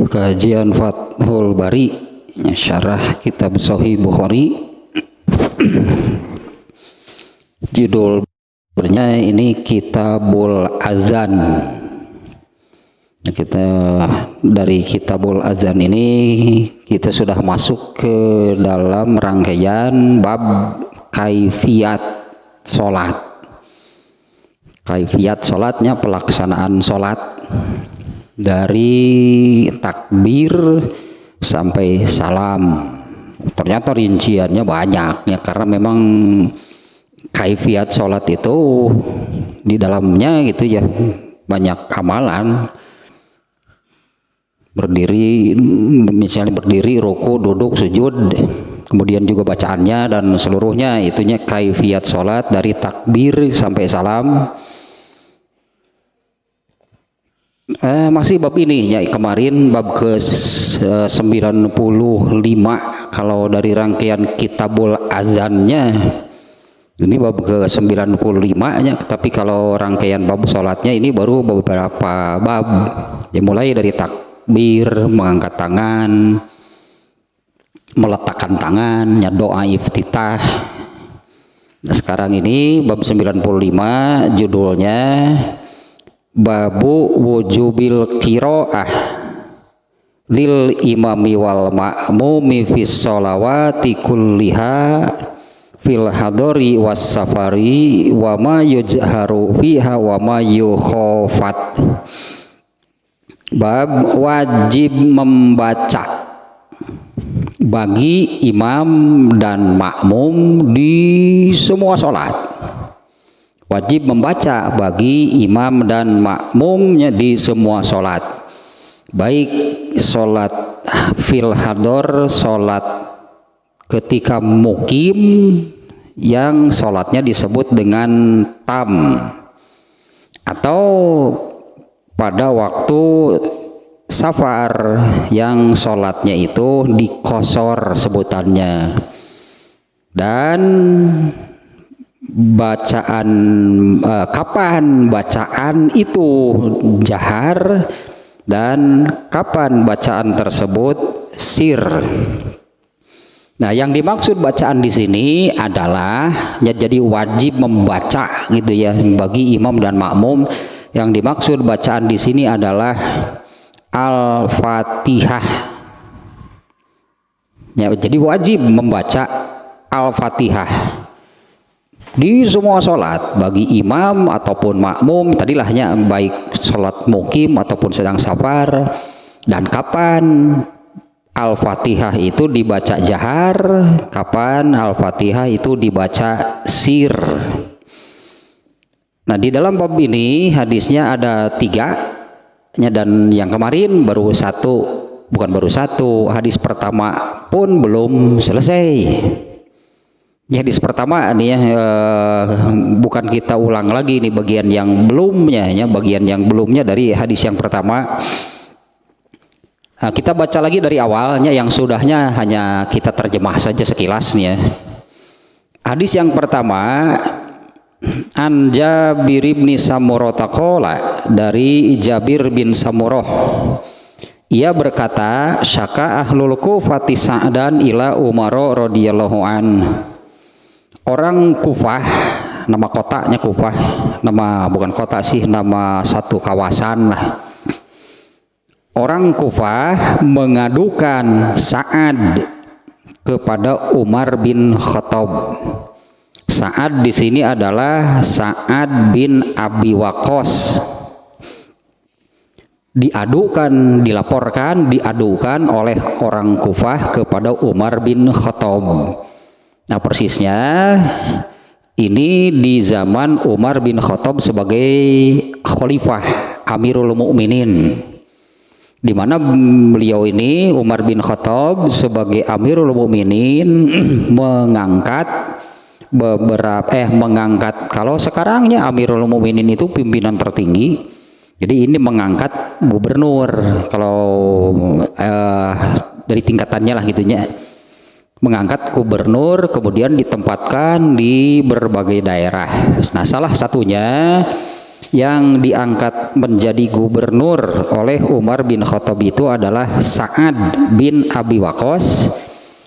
Kajian Fathul Bari, syarah kitab Sahih Bukhari. Judulnya ini Kitabul Azan. Kita dari Kitabul Azan ini kita sudah masuk ke dalam rangkaian bab kaifiyat sholat. Kaifiyat sholatnya, pelaksanaan sholat dari takbir sampai salam. Ternyata rinciannya banyak ya, karena memang kaifiyat sholat itu di dalamnya gitu ya, banyak amalan. Berdiri, misalnya berdiri, ruku, duduk, sujud, kemudian juga bacaannya dan seluruhnya itunya kaifiyat sholat dari takbir sampai salam. Masih bab ini ya, kemarin bab ke 95 kalau dari rangkaian Kitabul Azannya ini bab ke 95 nya, tapi kalau rangkaian bab sholatnya ini baru beberapa bab ya, mulai dari takbir, mengangkat tangan, meletakkan tangan ya, doa iftitah. Nah, sekarang ini bab 95 judulnya Babu wujubil qiraah lil imami wal ma'mumi fis sholawati kulliha fil hadori was safari wa ma yujharu fiha wa ma yukhafat. Bab wajib membaca bagi imam dan makmum di semua sholat. Wajib membaca bagi imam dan makmumnya di semua sholat, baik sholat fil hador, sholat ketika mukim yang sholatnya disebut dengan tam, atau pada waktu safar yang sholatnya itu dikosor sebutannya. Dan bacaan kapan bacaan itu jahar dan kapan bacaan tersebut sir. Nah, yang dimaksud bacaan di sini adalah ya, jadi wajib membaca gitu ya bagi imam dan makmum. Yang dimaksud bacaan di sini adalah Al-Fatihah. Ya, jadi wajib membaca Al-Fatihah di semua sholat bagi imam ataupun makmum, tadilahnya baik sholat mukim ataupun sedang safar. Dan kapan Al-Fatihah itu dibaca jahar, kapan Al-Fatihah itu dibaca sir. Nah, di dalam bab ini hadisnya ada 3 dan yang kemarin baru satu, hadis pertama pun belum selesai. Hadis pertama nih ya, bukan kita ulang lagi nih bagian yang belumnya ya, bagian yang belumnya dari hadis yang pertama. Kita baca lagi dari awalnya, yang sudahnya hanya kita terjemah saja sekilas nih ya. Hadis yang pertama, an Jabir bin Samurah taqala, dari Jabir bin Samurah, ia berkata, syaka ahlul Kufati Sa'dan ila Umar radhiyallahu an. Orang Kufah, nama kotanya Kufah, nama bukan kota sih, nama satu kawasan lah. Orang Kufah mengadukan Sa'ad kepada Umar bin Khattab. Sa'ad di sini adalah Sa'ad bin Abi Waqqas. Diadukan oleh orang Kufah kepada Umar bin Khattab. Nah, persisnya ini di zaman Umar bin Khattab sebagai khalifah Amirul Mukminin, di mana beliau ini Umar bin Khattab sebagai Amirul Mukminin mengangkat kalau sekarangnya Amirul Mukminin itu pimpinan tertinggi. Jadi ini mengangkat gubernur kalau dari tingkatannya lah gitunya. Mengangkat gubernur kemudian ditempatkan di berbagai daerah. Nah, salah satunya yang diangkat menjadi gubernur oleh Umar bin Khattab itu adalah Sa'ad bin Abi Waqqas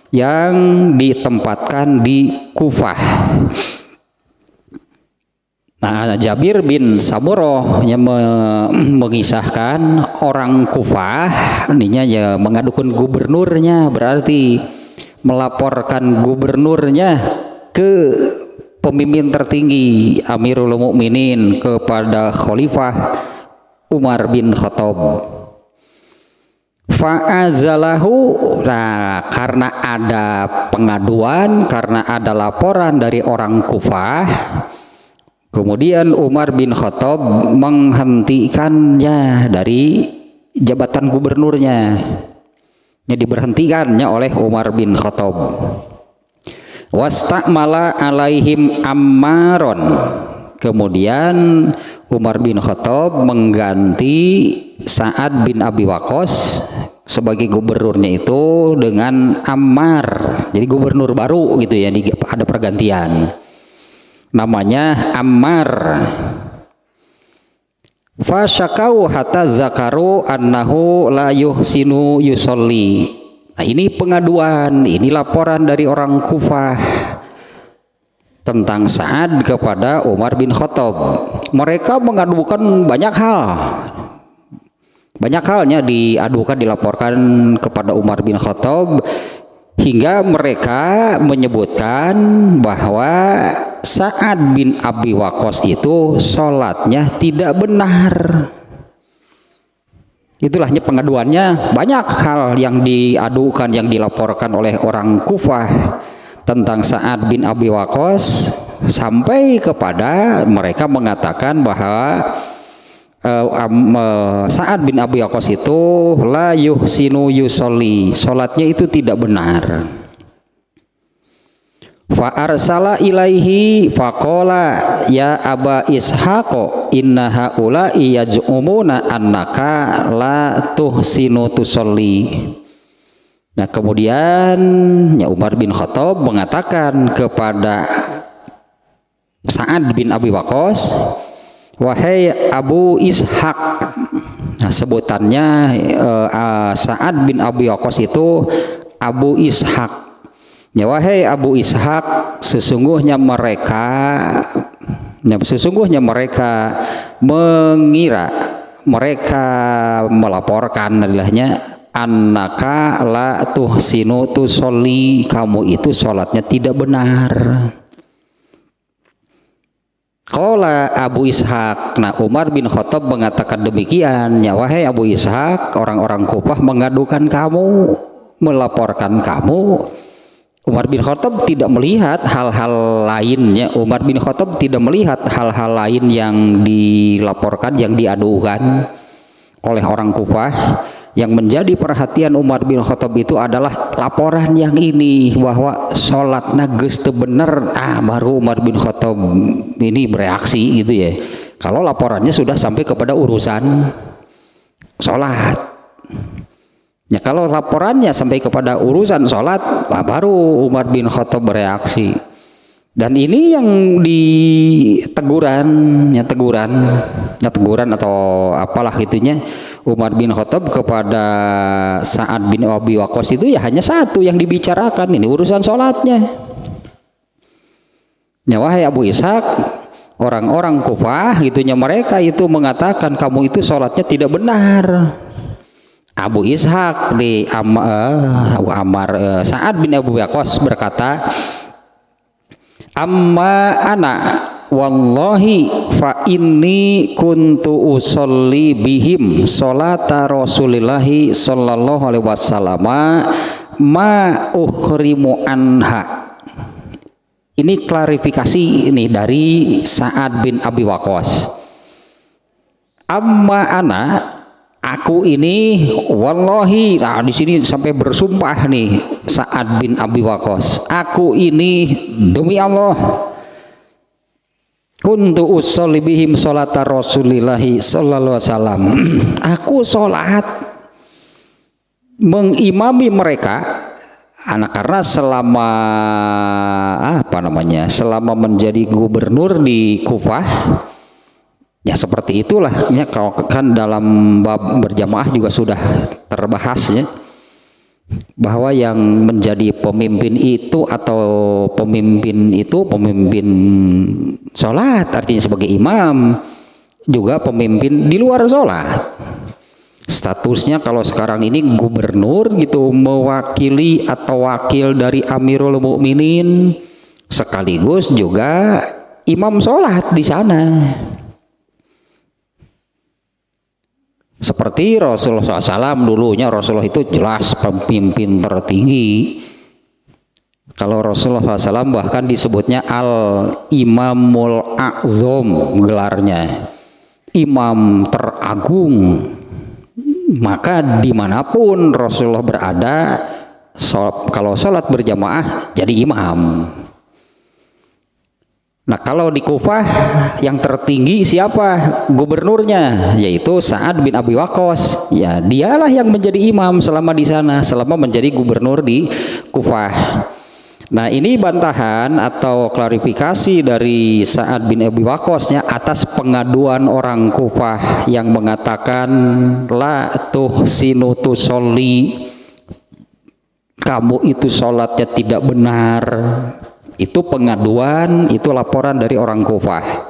yang ditempatkan di Kufah. Nah, Jabir bin Samurah yang mengisahkan orang Kufah ininya ya mengadukan gubernurnya, berarti melaporkan gubernurnya ke pemimpin tertinggi Amirul Mukminin, kepada Khalifah Umar bin Khattab. Fa'azalahu, nah karena ada pengaduan, karena ada laporan dari orang Kufah, kemudian Umar bin Khattab menghentikannya dari jabatan gubernurnya. Yang diberhentikannya oleh Umar bin Khattab. Wastakmala alaihim Ammaron. Kemudian Umar bin Khattab mengganti Sa'ad bin Abi Waqqas sebagai gubernurnya itu dengan Ammar. Jadi gubernur baru gitu ya, ada pergantian. Namanya Ammar. Fasyakau hatta zakaru annahu la yuhsinu yusolli. Nah, ini pengaduan, ini laporan dari orang Kufah tentang Sa'ad kepada Umar bin Khattab. Mereka mengadukan banyak hal. Banyak halnya diadukan, dilaporkan kepada Umar bin Khattab, hingga mereka menyebutkan bahwa Sa'ad bin Abi Waqqas itu sholatnya tidak benar. Itulahnya pengaduannya, banyak hal yang diadukan, yang dilaporkan oleh orang Kufah tentang Sa'ad bin Abi Waqqas, sampai kepada mereka mengatakan bahwa Sa'ad bin Abi Waqqas itu la yuhsinu yusolli, sholatnya itu tidak benar. Fa arsala ilaihi faqala ya Aba Ishaq inna haula'i yaz'umuna annaka la tuhsinu tusolli. Nah kemudian ya Umar bin Khattab mengatakan kepada Sa'ad bin Abi Waqqas, wahai Abu Ishaq. Nah sebutannya Sa'ad bin Abi Waqqas itu Abu Ishaq. Ya wahai Abu Ishaq, sesungguhnya mereka mengira, mereka melaporkan adilahnya annaka la tuhsinu tusolli, kamu itu sholatnya tidak benar. Qala Abu Ishaq. Nah Umar bin Khattab mengatakan demikian, ya wahai Abu Ishaq, orang-orang Kufah mengadukan kamu, melaporkan kamu. Umar bin Khattab tidak melihat hal-hal lainnya. Umar bin Khattab tidak melihat hal-hal lain yang dilaporkan, yang diadukan oleh orang Kufah. Yang menjadi perhatian Umar bin Khattab itu adalah laporan yang ini, bahwa sholatnya geus teu bener. Baru Umar bin Khattab ini bereaksi gitu ya. Kalau laporannya sudah sampai kepada urusan sholat. Ya kalau laporannya sampai kepada urusan sholat, baru Umar bin Khattab bereaksi. Dan ini yang teguran atau apalah itunya Umar bin Khattab kepada Sa'ad bin Abi Waqqas itu ya hanya satu yang dibicarakan, ini urusan sholatnya. Ya wahai Abu Ishaq, orang-orang Kufah gitunya, mereka itu mengatakan kamu itu sholatnya tidak benar. Abu Ishaq di Sa'ad bin Abi Waqqas berkata, amma ana wallahi fa inni kuntu usolli bihim sholata Rasulillahi sallallahu alaihi wasallam ma ukhrimu anha. Ini klarifikasi ini dari Sa'ad bin Abi Waqqas. Amma ana, aku ini wallahi, nah di sini sampai bersumpah nih Sa'ad bin Abi Waqqas, aku ini demi Allah kuntu usolli bihim sholata Rasulillahi sallallahu alaihi wasallam, aku sholat mengimami mereka. Karena selama selama menjadi gubernur di Kufah, Ya seperti itulah ya, kalau kan dalam bab berjamaah juga sudah terbahas ya, bahwa yang menjadi pemimpin itu atau pemimpin sholat, artinya sebagai imam, juga pemimpin di luar sholat. Statusnya kalau sekarang ini gubernur gitu, mewakili atau wakil dari Amirul Mukminin, sekaligus juga imam sholat di sana. Seperti Rasulullah SAW dulunya, Rasulullah itu jelas pemimpin tertinggi. Kalau Rasulullah SAW bahkan disebutnya Al-Imamul A'zam, gelarnya imam teragung. Maka dimanapun Rasulullah berada, kalau sholat berjamaah jadi imam. Nah kalau di Kufah yang tertinggi siapa? Gubernurnya, yaitu Sa'ad bin Abi Waqqas. Ya dialah yang menjadi imam selama di sana, selama menjadi gubernur di Kufah. Nah ini bantahan atau klarifikasi dari Sa'ad bin Abi Waqqas atas pengaduan orang Kufah yang mengatakan la tuhsinu tusolli, kamu itu sholatnya tidak benar. Itu pengaduan, itu laporan dari orang Kufah.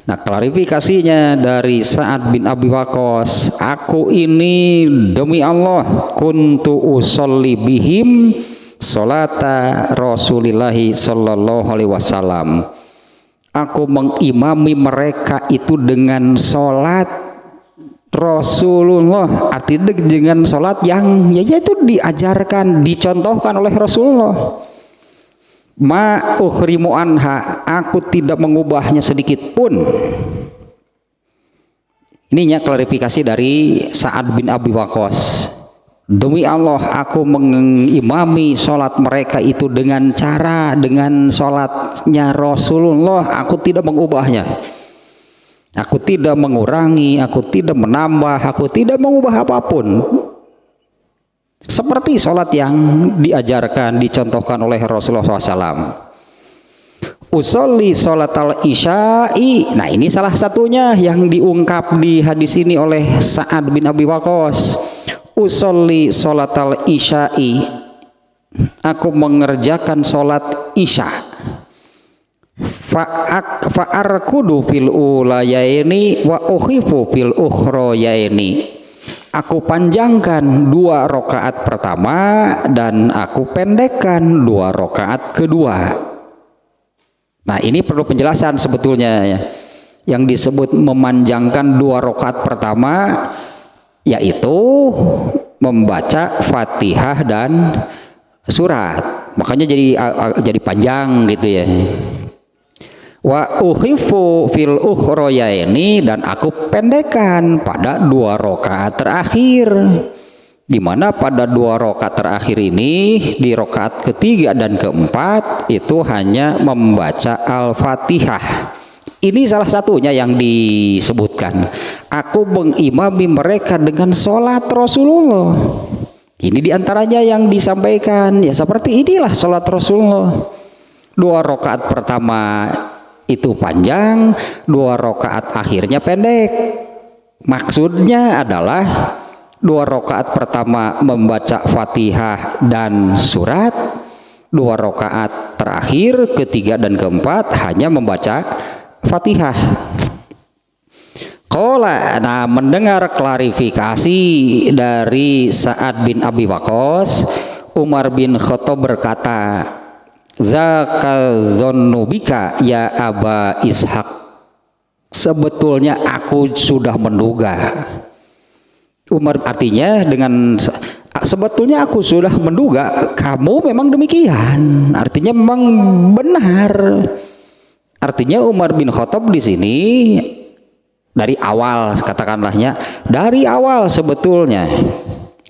Nah klarifikasinya dari Sa'ad bin Abi Waqqas, aku ini demi Allah kuntu usolli bihim sholata Rasulillahi sallallahu alaihi wasallam, aku mengimami mereka itu dengan sholat Rasulullah, artinya dengan sholat yang yaitu diajarkan, dicontohkan oleh Rasulullah. Ma ukhrimu anha, aku tidak mengubahnya sedikit pun. Ininya klarifikasi dari Sa'ad bin Abi Waqqas. Demi Allah aku mengimami sholat mereka itu dengan sholatnya Rasulullah, aku tidak mengubahnya, aku tidak mengurangi, aku tidak menambah, aku tidak mengubah apapun, seperti sholat yang diajarkan, dicontohkan oleh Rasulullah SAW. Usolli sholat al-isya'i. Nah ini salah satunya yang diungkap di hadis ini oleh Sa'ad bin Abi Waqqas. Usolli sholat al-isya'i, aku mengerjakan sholat isya. Fa'arkudu fil ulayaini wa ukhifu fil ukhrayaini, aku panjangkan 2 rakaat pertama dan aku pendekkan 2 rakaat kedua. Nah ini perlu penjelasan sebetulnya ya. Yang disebut memanjangkan 2 rakaat pertama yaitu membaca Fatihah dan surat, makanya jadi panjang gitu ya. Wa ukhifu fil ukhrayaini, dan aku pendekkan pada 2 rakaat terakhir, di mana pada 2 rakaat terakhir ini, di rakaat ketiga dan keempat itu hanya membaca Al-Fatihah. Ini salah satunya yang disebutkan, aku mengimami mereka dengan sholat Rasulullah. Ini diantaranya yang disampaikan, ya seperti inilah sholat Rasulullah. 2 rakaat pertama itu panjang, 2 rakaat akhirnya pendek. Maksudnya adalah 2 rakaat pertama membaca Fatihah dan surat, 2 rakaat terakhir ketiga dan keempat hanya membaca Fatihah. Qala, nah mendengar klarifikasi dari Sa'ad bin Abi Waqqas, Umar bin Khattab berkata, Zaka zonnubika ya Aba Ishaq, sebetulnya aku sudah menduga. Umar artinya dengan sebetulnya aku sudah menduga kamu memang demikian, artinya memang benar. Artinya Umar bin Khattab di sini dari awal, katakanlahnya dari awal sebetulnya,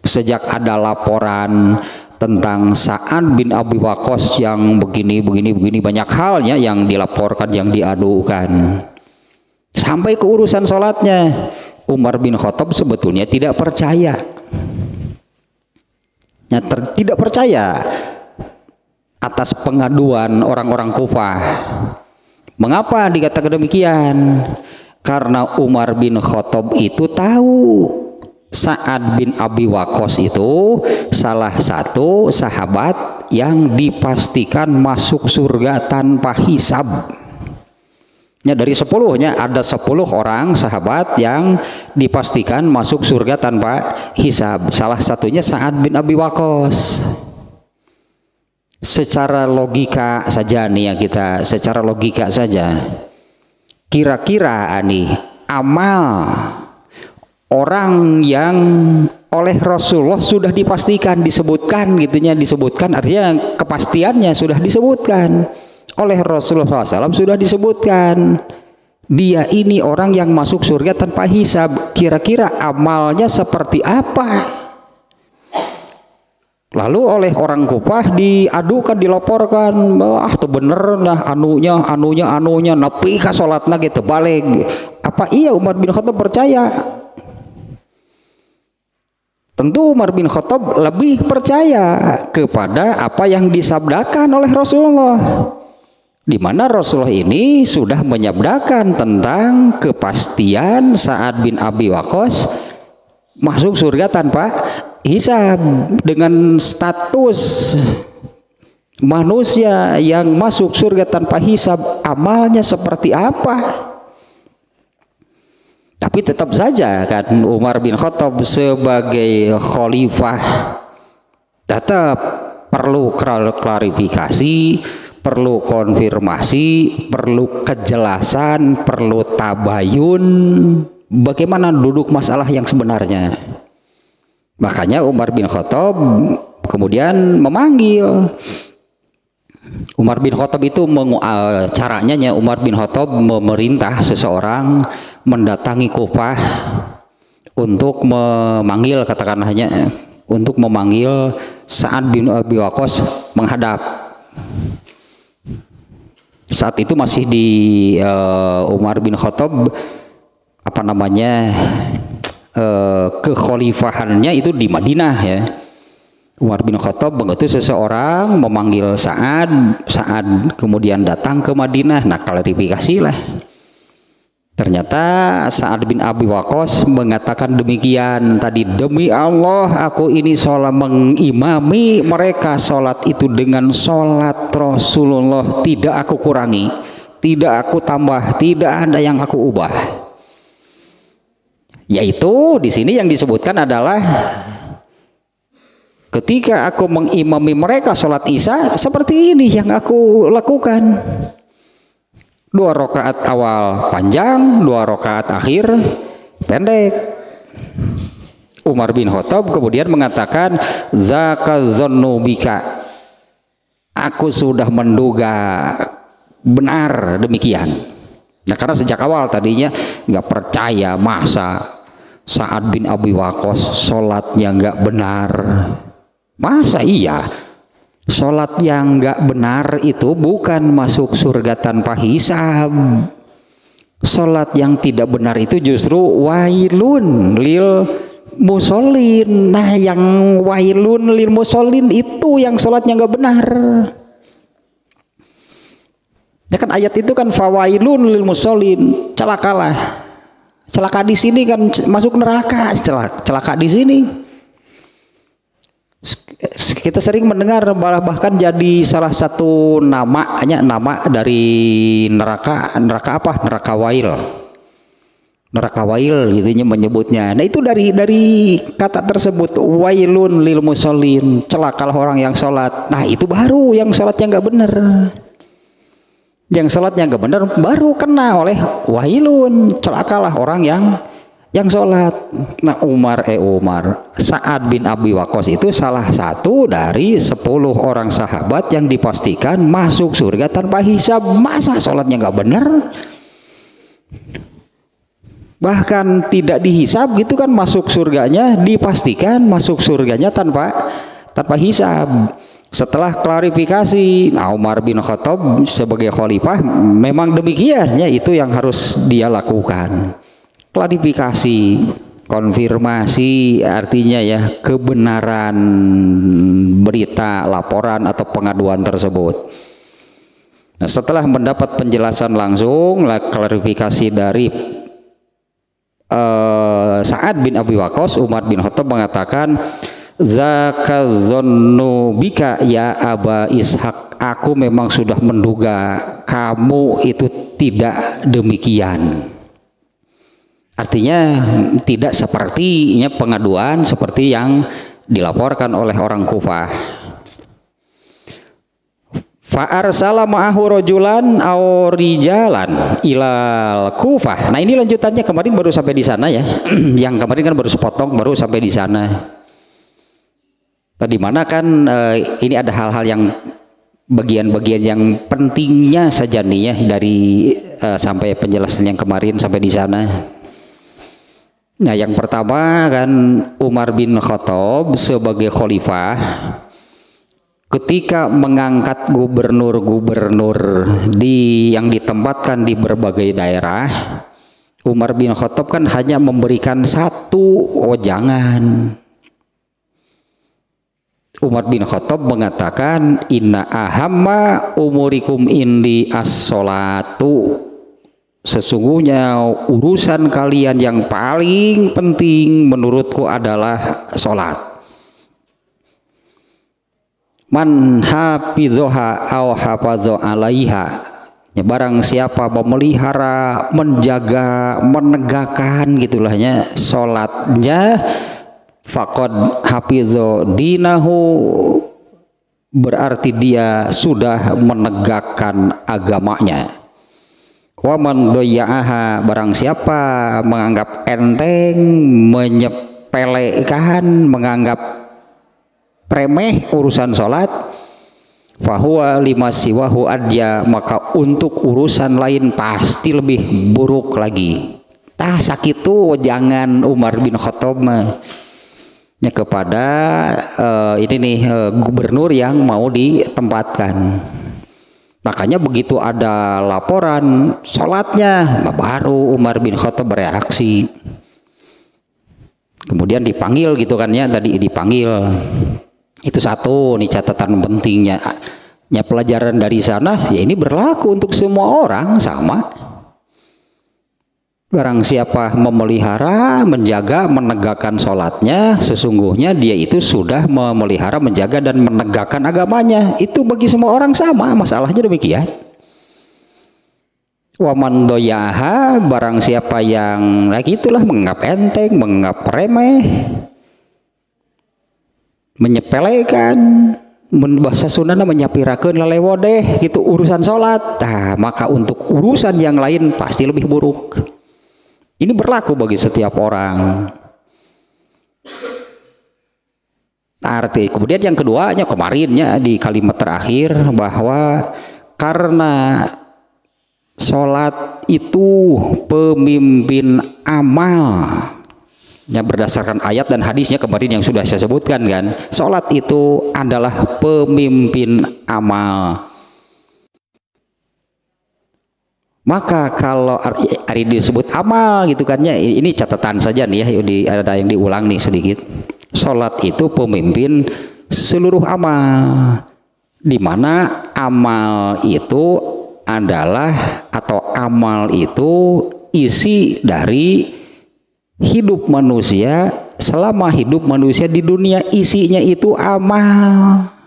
sejak ada laporan tentang Sa'ad bin Abi Waqqas yang begini banyak halnya yang dilaporkan, yang diadukan, sampai ke urusan sholatnya, Umar bin Khattab sebetulnya tidak percaya, tidak percaya atas pengaduan orang-orang Kufah. Mengapa dikatakan demikian? Karena Umar bin Khattab itu tahu Sa'ad bin Abi Waqqas itu salah satu sahabat yang dipastikan masuk surga tanpa hisab. Ya, dari 10-nya ada 10 orang sahabat yang dipastikan masuk surga tanpa hisab. Salah satunya Sa'ad bin Abi Waqqas. Secara logika saja nih ya, kita secara logika saja. Kira-kira amal orang yang oleh Rasulullah sudah dipastikan, disebutkan gitunya, disebutkan artinya kepastiannya sudah disebutkan oleh Rasulullah SAW, sudah disebutkan dia ini orang yang masuk surga tanpa hisab. Kira-kira amalnya seperti apa? Lalu oleh orang Kufah diadukan, dilaporkan, tuh bener lah anunya nepi ka salatna gitu balik. Apa iya Umar bin Khattab percaya? Tentu Umar bin Khattab lebih percaya kepada apa yang disabdakan oleh Rasulullah, di mana Rasulullah ini sudah menyabdakan tentang kepastian Sa'ad bin Abi Waqqas masuk surga tanpa hisab, dengan status manusia yang masuk surga tanpa hisab, amalnya seperti apa? Tapi tetap saja kan Umar bin Khattab sebagai khalifah tetap perlu klarifikasi, perlu konfirmasi, perlu kejelasan, perlu tabayun bagaimana duduk masalah yang sebenarnya. Makanya Umar bin Khattab kemudian memanggil. Umar bin Khattab itu caranya Umar bin Khattab memerintah seseorang mendatangi Kufah untuk memanggil, katakanlahnya untuk memanggil Sa'ad bin Abi Waqqas menghadap. Saat itu masih di Umar bin Khattab kekhalifahannya itu di Madinah ya. Umar bin Khattab mengutus seseorang memanggil Sa'ad kemudian datang ke Madinah. Nah, klarifikasilah. Ternyata Sa'ad bin Abi Waqqas mengatakan demikian tadi, demi Allah aku ini sholat mengimami mereka sholat itu dengan sholat Rasulullah, tidak aku kurangi, tidak aku tambah, tidak ada yang aku ubah. Yaitu di sini yang disebutkan adalah ketika aku mengimami mereka sholat Isya seperti ini yang aku lakukan. 2 rakaat awal panjang, 2 rakaat akhir pendek. Umar bin Khattab kemudian mengatakan, zaka zannu bika, aku sudah menduga benar demikian. Nah, karena sejak awal tadinya nggak percaya, masa Sa'ad bin Abi Waqqas sholatnya nggak benar, masa iya sholat yang nggak benar itu bukan masuk surga tanpa hisab. Sholat yang tidak benar itu justru wailun lil musholin. Nah, yang wailun lil musholin itu yang sholatnya nggak benar. Ya kan ayat itu kan fawailun lil musholin, celakalah. Celaka di sini kan masuk neraka, celaka di sini. Kita sering mendengar bahkan jadi salah satu nama dari neraka apa? Neraka wail gitunya menyebutnya. Nah, itu dari kata tersebut, wailun lil musholin, celakalah orang yang sholat. Nah, itu baru yang sholatnya nggak benar. Yang sholatnya nggak benar baru kena oleh wailun, celakalah orang yang sholat. Nah, Umar Sa'ad bin Abi Waqqas itu salah satu dari 10 orang sahabat yang dipastikan masuk surga tanpa hisab. Masa sholatnya nggak benar, bahkan tidak dihisab gitu kan, masuk surganya, dipastikan masuk surganya tanpa hisab. Setelah klarifikasi, Umar bin Khattab sebagai khalifah memang demikian ya, itu yang harus dia lakukan. Klarifikasi, konfirmasi, artinya ya kebenaran berita, laporan atau pengaduan tersebut. Nah, setelah mendapat penjelasan langsung, klarifikasi dari Sa'ad bin Abi Waqqas, Umar bin Khattab mengatakan, zakazonnu bika ya Aba Ishaq, aku memang sudah menduga kamu itu tidak demikian. Artinya tidak sepertinya pengaduan seperti yang dilaporkan oleh orang Kufah. Fa'arsala ma'ahu rajulan aw rijalan ilal Kufah. Nah, ini lanjutannya, kemarin baru sampai di sana ya. Yang kemarin kan baru sepotong, baru sampai di sana. Di mana kan ini ada hal-hal yang bagian-bagian yang pentingnya saja nih ya dari sampai penjelasan yang kemarin sampai di sana. Nah, yang pertama kan Umar bin Khattab sebagai khalifah ketika mengangkat gubernur-gubernur yang ditempatkan di berbagai daerah, Umar bin Khattab kan hanya memberikan satu wejangan. Umar bin Khattab mengatakan, inna ahamma umurikum indi as-sholatu, sesungguhnya urusan kalian yang paling penting menurutku adalah sholat. Man hafizoha aw hafazo alaiha, ya, barang siapa memelihara, menjaga, menegakkan gitulahnya sholatnya, faqad hafizo dinahu, berarti dia sudah menegakkan agamanya. Wa man doya'aha, barang siapa menganggap enteng, menyepelekan, menganggap remeh urusan sholat, fahuwa lima siwahu adja, maka untuk urusan lain pasti lebih buruk lagi. Tah sakitu jangan Umar bin Khattab ya kepada ini nih gubernur yang mau ditempatkan. Makanya begitu ada laporan sholatnya, baru Umar bin Khattab bereaksi. Kemudian dipanggil gitu kan ya, tadi dipanggil. Itu satu nih catatan pentingnya. Ya, pelajaran dari sana ya ini berlaku untuk semua orang sama. Barang siapa memelihara, menjaga, menegakkan sholatnya, sesungguhnya dia itu sudah memelihara, menjaga, dan menegakkan agamanya. Itu bagi semua orang sama, masalahnya demikian. Wa man doyaha, barang siapa yang lagi itulah menganggap enteng, menganggap remeh, menyepelekan, bahasa Sundana menyapirakeun lelewodeh gitu urusan sholat, nah, maka untuk urusan yang lain pasti lebih buruk. Ini berlaku bagi setiap orang. Arti kemudian yang keduanya kemarinnya di kalimat terakhir bahwa karena sholat itu pemimpin amal, ya, berdasarkan ayat dan hadisnya kemarin yang sudah saya sebutkan kan, sholat itu adalah pemimpin amal. Maka kalau hari disebut amal gitu kan ya, ini catatan saja nih ya, ada yang diulang nih sedikit. Sholat itu pemimpin seluruh amal, di mana amal itu adalah atau amal itu isi dari hidup manusia. Selama hidup manusia di dunia isinya itu amal.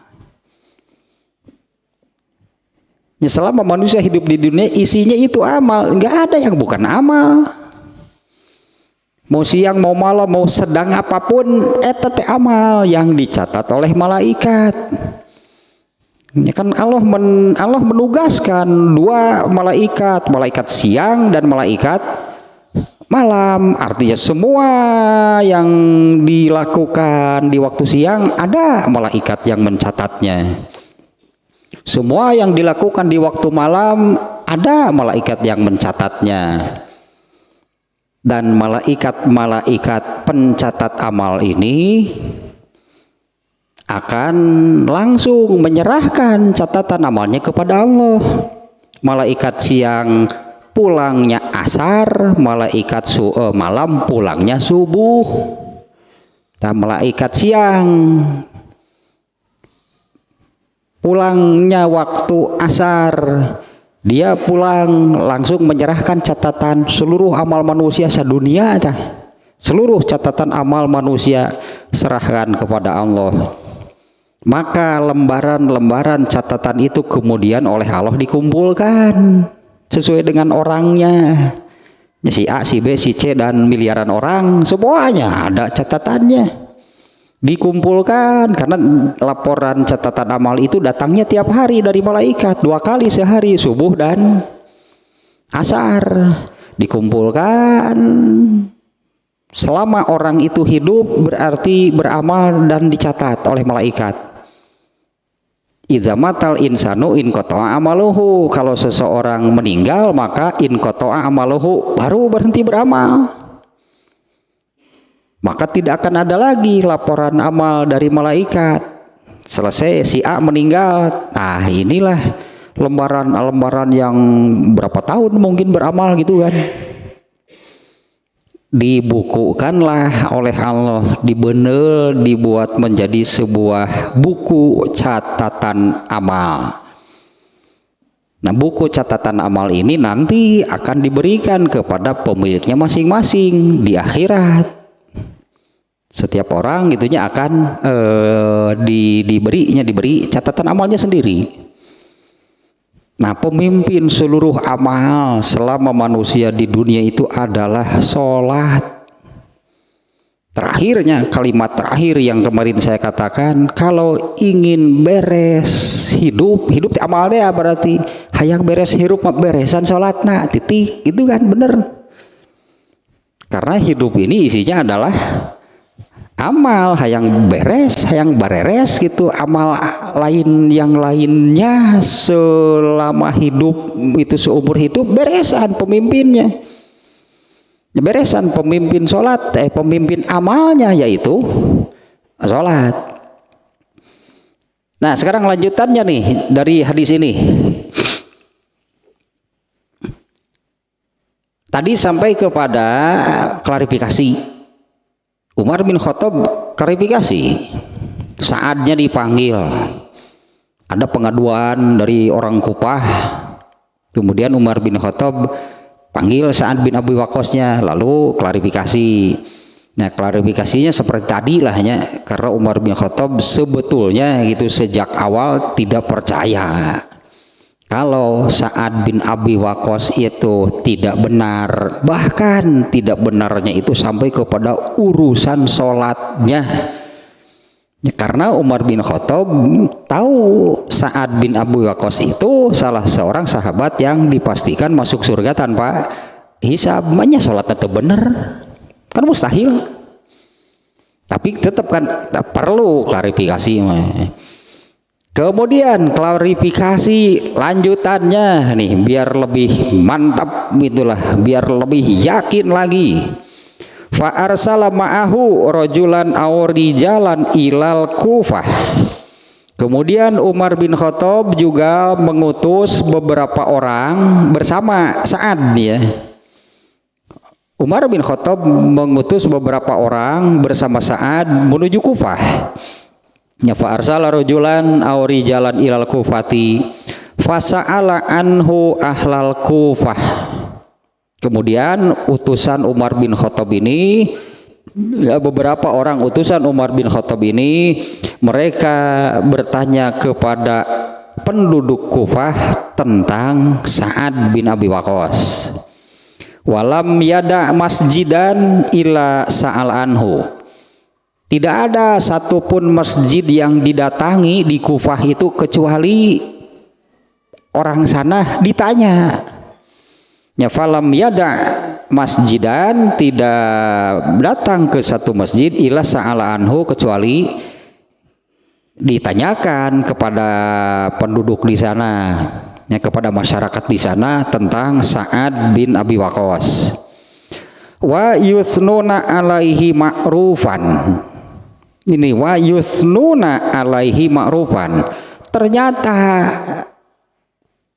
Ya, selama manusia hidup di dunia isinya itu amal, nggak ada yang bukan amal. Mau siang, mau malam, mau sedang apapun, tete amal yang dicatat oleh malaikat. Ya kan Allah menugaskan dua malaikat, malaikat siang dan malaikat malam. Artinya semua yang dilakukan di waktu siang ada malaikat yang mencatatnya. Semua yang dilakukan di waktu malam ada malaikat yang mencatatnya. Dan malaikat-malaikat pencatat amal ini akan langsung menyerahkan catatan amalnya kepada Allah. Malaikat siang pulangnya asar, malaikat malam pulangnya subuh. Dan malaikat siang pulangnya waktu asar, dia pulang langsung menyerahkan catatan seluruh amal manusia sedunia, Seluruh catatan amal manusia serahkan kepada Allah. Maka lembaran-lembaran catatan itu kemudian oleh Allah dikumpulkan sesuai dengan orangnya. Si A, si B, si C, dan miliaran orang, semuanya ada catatannya. Dikumpulkan karena laporan catatan amal itu datangnya tiap hari dari malaikat 2 kali sehari, subuh dan asar. Dikumpulkan selama orang itu hidup berarti beramal dan dicatat oleh malaikat. Idza matal insanu in qata'a amaluhu, kalau seseorang meninggal maka in qata'a amaluhu, baru berhenti beramal. Maka tidak akan ada lagi laporan amal dari malaikat. Selesai si A meninggal, nah inilah lembaran-lembaran yang berapa tahun mungkin beramal gitu kan. Dibukukanlah oleh Allah, dibenel, dibuat menjadi sebuah buku catatan amal. Nah, buku catatan amal ini nanti akan diberikan kepada pemiliknya masing-masing di akhirat. Setiap orang gitunya akan diberi catatan amalnya sendiri. Nah, pemimpin seluruh amal selama manusia di dunia itu adalah sholat. Terakhirnya, kalimat terakhir yang kemarin saya katakan, kalau ingin beres hidup amal deh berarti hayang beres hidup beresan sholat, nah titik, itu kan bener. Karena hidup ini isinya adalah amal, hayang beres, hayang bareres gitu. Amal lain yang lainnya selama hidup itu, seumur hidup, beresan pemimpinnya, beresan pemimpin sholat, pemimpin amalnya yaitu sholat. Nah, sekarang lanjutannya nih dari hadis ini. Tadi sampai kepada klarifikasi. Umar bin Khattab klarifikasi, saatnya dipanggil, ada pengaduan dari orang Kufah, kemudian Umar bin Khattab panggil Sa'ad bin Abi Waqqasnya, lalu klarifikasi. Nah, klarifikasinya seperti tadi lah ya, karena Umar bin Khattab sebetulnya gitu sejak awal tidak percaya kalau Sa'ad bin Abi Waqqas itu tidak benar, bahkan tidak benarnya itu sampai kepada urusan sholatnya. Ya, karena Umar bin Khattab tahu Sa'ad bin Abi Waqqas itu salah seorang sahabat yang dipastikan masuk surga tanpa hisab. Makanya sholatnya itu benar, kan mustahil. Tapi tetap kan perlu klarifikasi. Kemudian klarifikasi lanjutannya nih biar lebih mantap itulah, biar lebih yakin lagi. Fa arsala ma'ahu rajulan aw rijalan ilal Kufah. Kemudian Umar bin Khattab juga mengutus beberapa orang bersama Sa'ad ya. Umar bin Khattab mengutus beberapa orang bersama Sa'ad menuju Kufah. Ya, fa arsala rajulan aw rijalan ilal Kufati fasa'ala anhu ahlal Kufah. Kemudian utusan Umar bin Khattab ini, ya, beberapa orang utusan Umar bin Khattab ini, mereka bertanya kepada penduduk Kufah tentang Sa'ad bin Abi Waqqas. Walam yada masjidan illa sa'al anhu. Tidak ada satupun masjid yang didatangi di Kufah itu kecuali orang sana ditanya. Ya, falam yada masjidan, tidak datang ke satu masjid illa sa'ala anhu, kecuali ditanyakan kepada penduduk di sana, ya, kepada masyarakat di sana tentang Sa'ad bin Abi Waqqas. Wa yusnuna alaihi ma'rufan. Ini wa yusnuna alaihi ma'rufan. Ternyata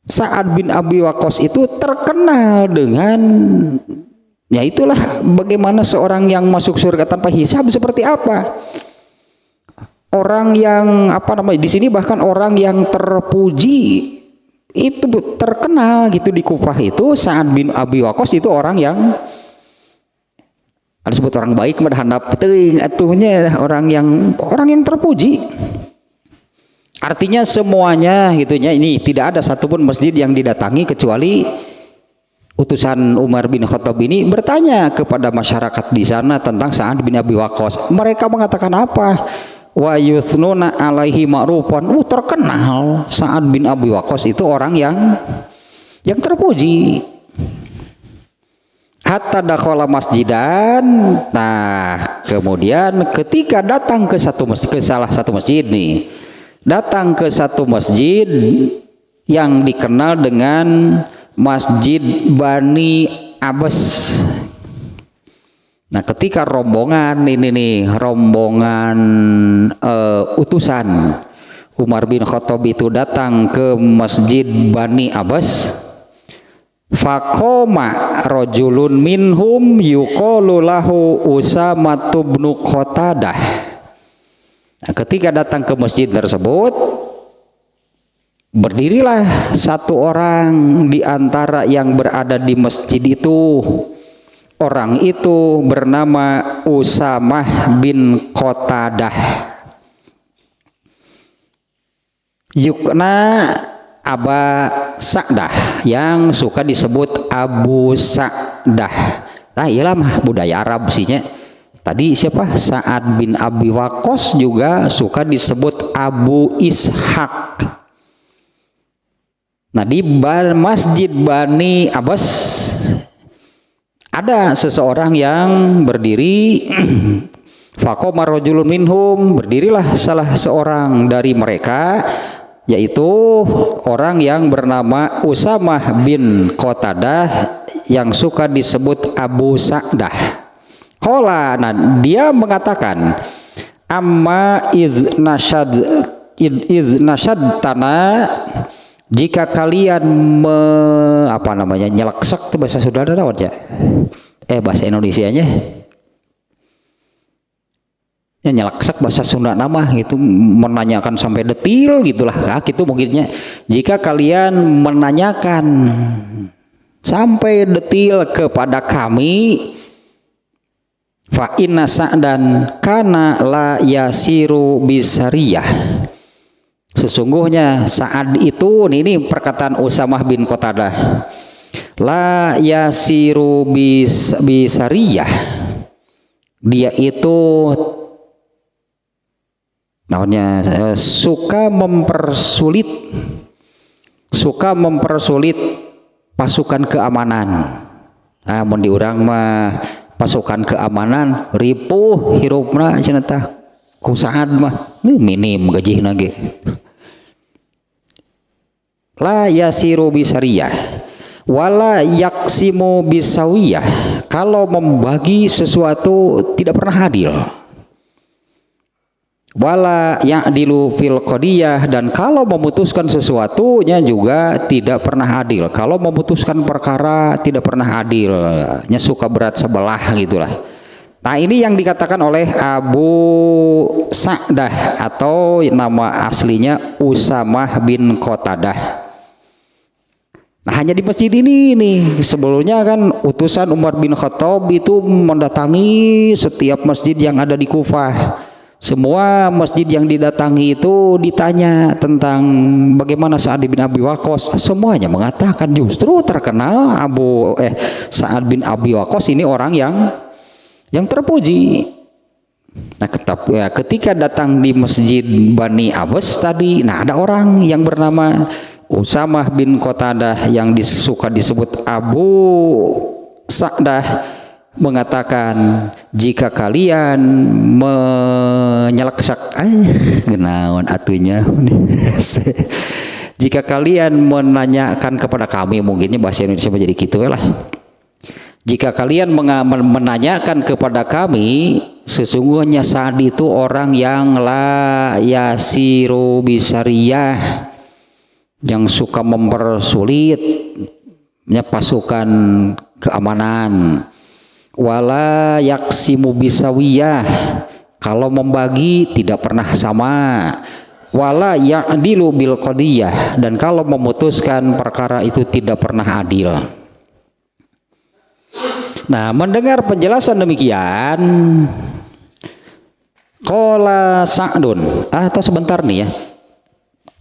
Sa'ad bin Abi Waqqas itu terkenal dengan, ya itulah bagaimana seorang yang masuk surga tanpa hisab seperti apa. Orang yang di sini bahkan orang yang terpuji itu terkenal gitu di Kufah itu, Sa'ad bin Abi Waqqas itu orang yang disebut orang baik mah handap teuing atuhnya orang yang terpuji. Artinya semuanya gitunya, ini tidak ada satupun masjid yang didatangi kecuali utusan Umar bin Khattab ini bertanya kepada masyarakat di sana tentang Sa'ad bin Abi Waqqas. Mereka mengatakan apa? Wa yusnuna alaihi ma'rufan. Terkenal Sa'ad bin Abi Waqqas itu orang yang terpuji. Hatta dakhala masjidan. Nah, kemudian ketika datang ke salah satu masjid nih, datang ke satu masjid yang dikenal dengan Masjid Bani Abbas. Nah, ketika rombongan ini nih, rombongan utusan Umar bin Khattab itu datang ke Masjid Bani Abbas, faqoma rajulun minhum yuqalu lahu Usamah bin Qatadah. Nah, ketika datang ke masjid tersebut, berdirilah satu orang di antara yang berada di masjid itu. Orang itu bernama Usamah bin Qatadah. Yukna Aba Sa'dah, yang suka disebut Abu Sa'dah. Nah, iyalah mah budaya Arab sihnya. Tadi siapa? Sa'ad bin Abi Waqqas juga suka disebut Abu Ishaq. Nah, di Masjid Bani Abbas ada seseorang yang berdiri. Faqoma rajulun minhum, berdirilah salah seorang dari mereka, yaitu orang yang bernama Usamah bin Qatadah yang suka disebut Abu Sa'dah. Qala, nah dia mengatakan, amma iz nasyadtana, jika kalian nyeleksak itu bahasa Sunda ada aja. Bahasa Indonesianya ya nyeleksak bahasa Sunda nama gitu, menanyakan sampai detil gitulah. Nah, gitu mungkinnya. Jika kalian menanyakan sampai detil kepada kami, fa inna Sa'dan kana la yasiru bisariyah. Sesungguhnya Sa'ad itu, ini perkataan Usamah bin Qatadah, la yasiru bisariyah, dia itu namanya suka mempersulit pasukan keamanan. Nah, mun diurang mah pasukan keamanan ripuh hirupna cenah tah ku Sa'ad mah minim gajihna ge. La yasiru bisariyah wala yaksimu bisawiyah, kalau membagi sesuatu tidak pernah adil. Wala ya'dilu fil qadiyah, dan kalau memutuskan sesuatunya juga tidak pernah adil. Kalau memutuskan perkara tidak pernah adil, nya suka berat sebelah gitulah. Nah, ini yang dikatakan oleh Abu Sa'dah atau nama aslinya Usamah bin Qatadah. Nah, hanya di masjid ini nih, sebelumnya kan utusan Umar bin Khattab itu mendatangi setiap masjid yang ada di Kufah. Semua masjid yang didatangi itu ditanya tentang bagaimana Sa'ad bin Abi Waqqas. Semuanya mengatakan justru terkenal Sa'ad bin Abi Waqqas ini orang yang terpuji. Nah, ketika datang di Masjid Bani Abbas tadi, nah ada orang yang bernama Usamah bin Qatadah yang suka disebut Abu Sa'dah mengatakan, jika kalian menyeleksak genaon atunya jika kalian menanyakan kepada kami, mungkinnya bahasa Indonesia menjadi gitu lah. Jika kalian menanyakan kepada kami, sesungguhnya Sa'ad itu orang yang la yasiru bisariyah, yang suka mempersulit pasukan keamanan. Wala yaksimu bisawiyah, kalau membagi tidak pernah sama. Wala ya'dilu bil qadiyah, dan kalau memutuskan perkara itu tidak pernah adil. Nah, mendengar penjelasan demikian, qala Sa'dun, atau sebentar nih ya.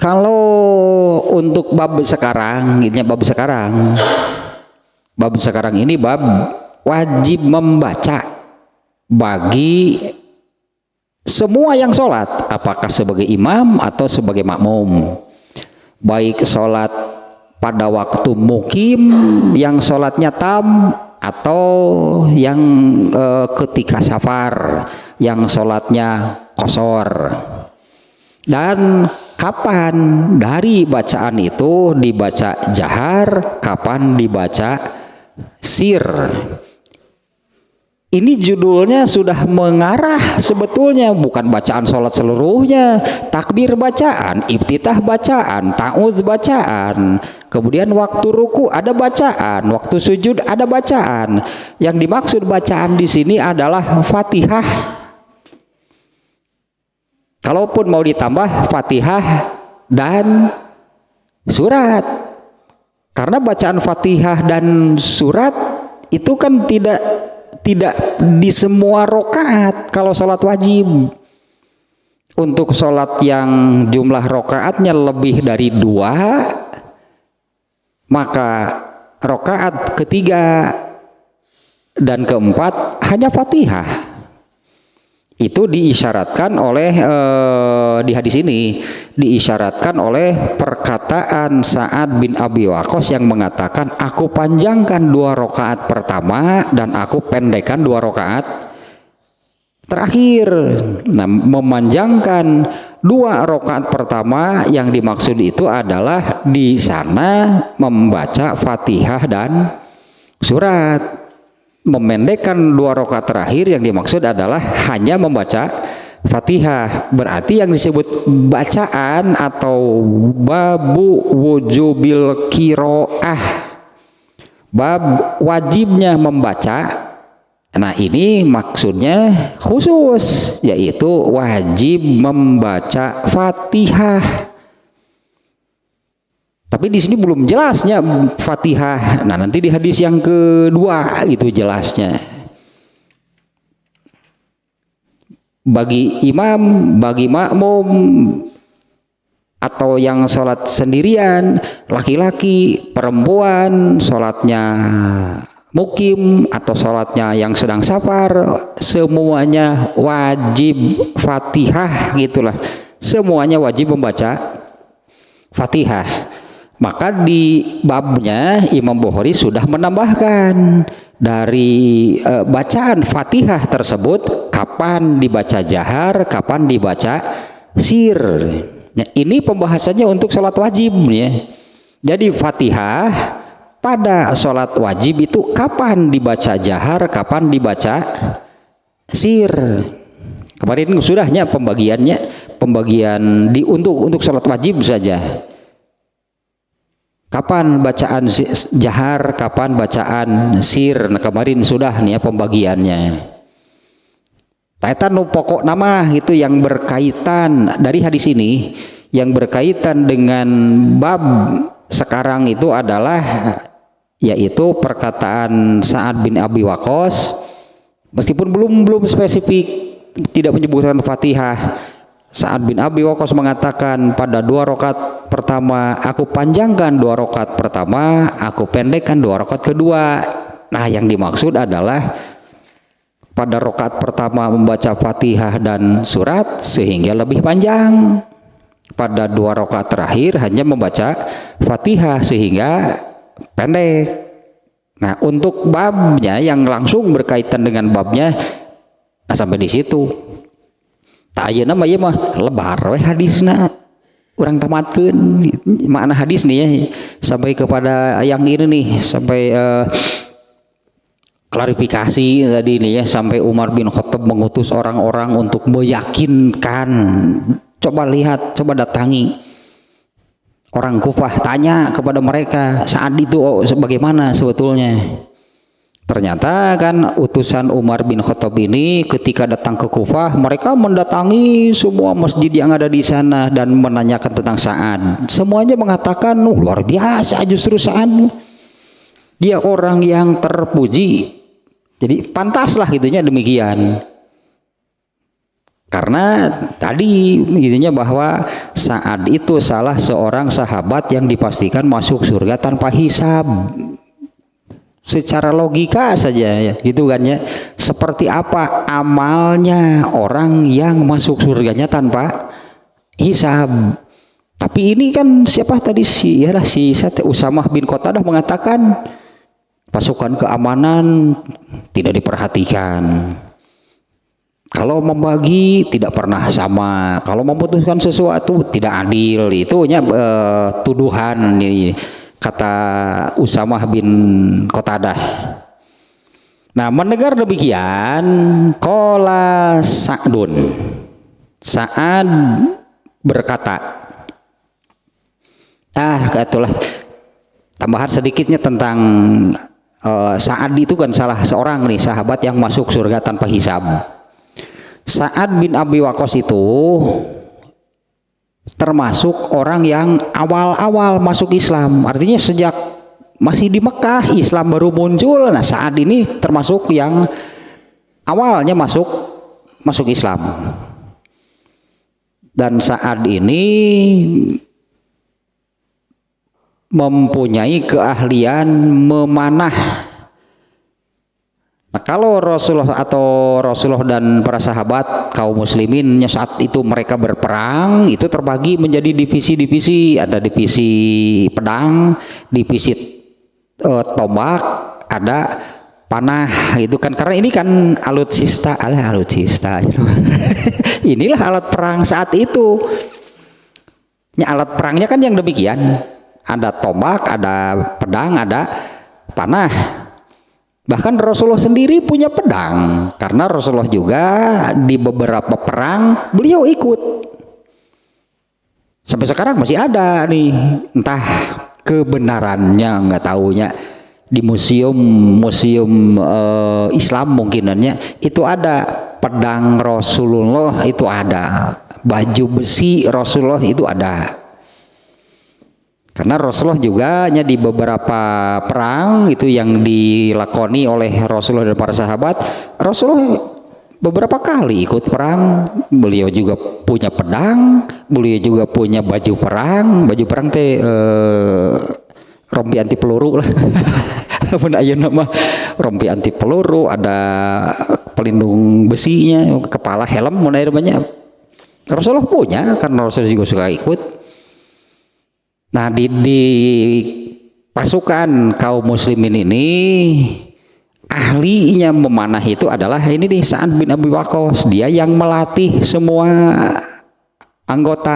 Kalau untuk bab sekarang ini bab wajib membaca bagi semua yang sholat, apakah sebagai imam atau sebagai makmum, baik sholat pada waktu mukim yang sholatnya tam, atau yang ketika safar yang sholatnya qashar. Dan kapan dari bacaan itu dibaca jahar, kapan dibaca sir. Ini judulnya sudah mengarah sebetulnya, bukan bacaan sholat seluruhnya, takbir bacaan, iftitah bacaan, ta'udz bacaan, kemudian waktu ruku ada bacaan, waktu sujud ada bacaan. Yang dimaksud bacaan di sini adalah Fatihah. Kalaupun mau ditambah Fatihah dan surat, karena bacaan Fatihah dan surat itu kan tidak di semua rokaat kalau sholat wajib. Untuk sholat yang jumlah rokaatnya lebih dari 2, maka rokaat ketiga dan keempat hanya Fatihah. Itu diisyaratkan oleh di hadis ini diisyaratkan oleh perkataan Sa'ad bin Abi Waqqas yang mengatakan, aku panjangkan 2 rakaat pertama dan aku pendekkan 2 rakaat terakhir. Nah, memanjangkan 2 rakaat pertama yang dimaksud itu adalah di sana membaca Fatihah dan surat. Memendekkan 2 rakaat terakhir yang dimaksud adalah hanya membaca Fatihah. Berarti yang disebut bacaan atau babu wujubil qiraah, bab wajibnya membaca. Nah, ini maksudnya khusus, yaitu wajib membaca Fatihah. Tapi di sini belum jelasnya Fatihah. Nah, nanti di hadis yang kedua itu jelasnya. Bagi imam, bagi makmum, atau yang sholat sendirian, laki-laki, perempuan, sholatnya mukim atau sholatnya yang sedang safar, semuanya wajib Fatihah gitulah. Semuanya wajib membaca Fatihah. Maka di babnya Imam Bukhari sudah menambahkan dari bacaan Fatihah tersebut kapan dibaca jahar, kapan dibaca sir. Nah, ini pembahasannya untuk sholat wajib ya. Jadi Fatihah pada sholat wajib itu kapan dibaca jahar, kapan dibaca sir. Kemarin sudahnya pembagian untuk sholat wajib saja. Kapan bacaan jahar, kapan bacaan sir. Nah, kemarin sudah nih ya pembagiannya. Taitan pokok nama itu yang berkaitan dari hadis ini, yang berkaitan dengan bab sekarang itu adalah yaitu perkataan Sa'ad bin Abi Waqqas, meskipun belum spesifik, tidak menyebutkan Fatihah. Sa'ad bin Abi Waqqas mengatakan, pada 2 rakaat pertama aku panjangkan 2 rakaat pertama, aku pendekkan 2 rakaat kedua. Nah, yang dimaksud adalah pada rakaat pertama membaca Fatihah dan surat sehingga lebih panjang. Pada 2 rakaat terakhir hanya membaca Fatihah sehingga pendek. Nah, untuk babnya yang langsung berkaitan dengan babnya, nah sampai di situ. Tak aja nama ya mah lebar we hadisna urang tamatkeun makna hadis nih ya, sampai kepada yang ini nih, sampai klarifikasi tadi nih ya, sampai Umar bin Khattab mengutus orang-orang untuk meyakinkan. Coba lihat, coba datangi orang Kufah, tanya kepada mereka saat itu bagaimana sebetulnya. Ternyata kan utusan Umar bin Khattab ini ketika datang ke Kufah, mereka mendatangi semua masjid yang ada di sana dan menanyakan tentang Sa'ad. Semuanya mengatakan, luar biasa justru Sa'ad. Dia orang yang terpuji Jadi pantaslah gitunya demikian. Karena tadi gitunya bahwa Sa'ad itu salah seorang sahabat yang dipastikan masuk surga tanpa hisab. Secara logika saja ya, gitu kan ya. Seperti apa amalnya orang yang masuk surganya tanpa hisab. Tapi ini kan siapa tadi si Usamah bin Qatadah mengatakan pasukan keamanan tidak diperhatikan. Kalau membagi tidak pernah sama, kalau memutuskan sesuatu tidak adil. Itu tuduhan ini, kata Usamah bin Qatadah. Nah, mendengar demikian, qala Sa'dun. Sa'ad berkata, itulah tambahan sedikitnya tentang Sa'ad itu kan salah seorang nih sahabat yang masuk surga tanpa hisab. Sa'ad bin Abi Waqqas itu termasuk orang yang awal-awal masuk Islam. Artinya sejak masih di Mekah Islam baru muncul. Nah, Sa'ad ini termasuk yang awalnya masuk Islam. Dan Sa'ad ini mempunyai keahlian memanah. Nah, kalau Rasulullah dan para sahabat kaum muslimin saat itu mereka berperang itu terbagi menjadi divisi-divisi. Ada divisi pedang, divisi tombak, ada panah gitu kan. Karena ini kan alutsista. Inilah alat perang saat itu. Alat perangnya kan yang demikian. Ada tombak, ada pedang, ada panah. Bahkan Rasulullah sendiri punya pedang, karena Rasulullah juga di beberapa perang beliau ikut. Sampai sekarang masih ada nih, entah kebenarannya nggak tahunya di museum Islam mungkinannya itu ada pedang Rasulullah, itu ada baju besi Rasulullah, itu ada. Karena Rasulullah juga di beberapa perang itu yang dilakoni oleh Rasulullah dan para sahabat, Rasulullah beberapa kali ikut perang. Beliau juga punya pedang, beliau juga punya baju perang. Baju perang rompi anti peluru lah. Nama rompi anti peluru, ada pelindung besinya, kepala helm, namanya. Rasulullah punya, karena Rasulullah juga suka ikut. Nah, di pasukan kaum muslimin ini ahlinya memanah itu adalah ini nih Sa'ad bin Abi Waqqas. Dia yang melatih semua anggota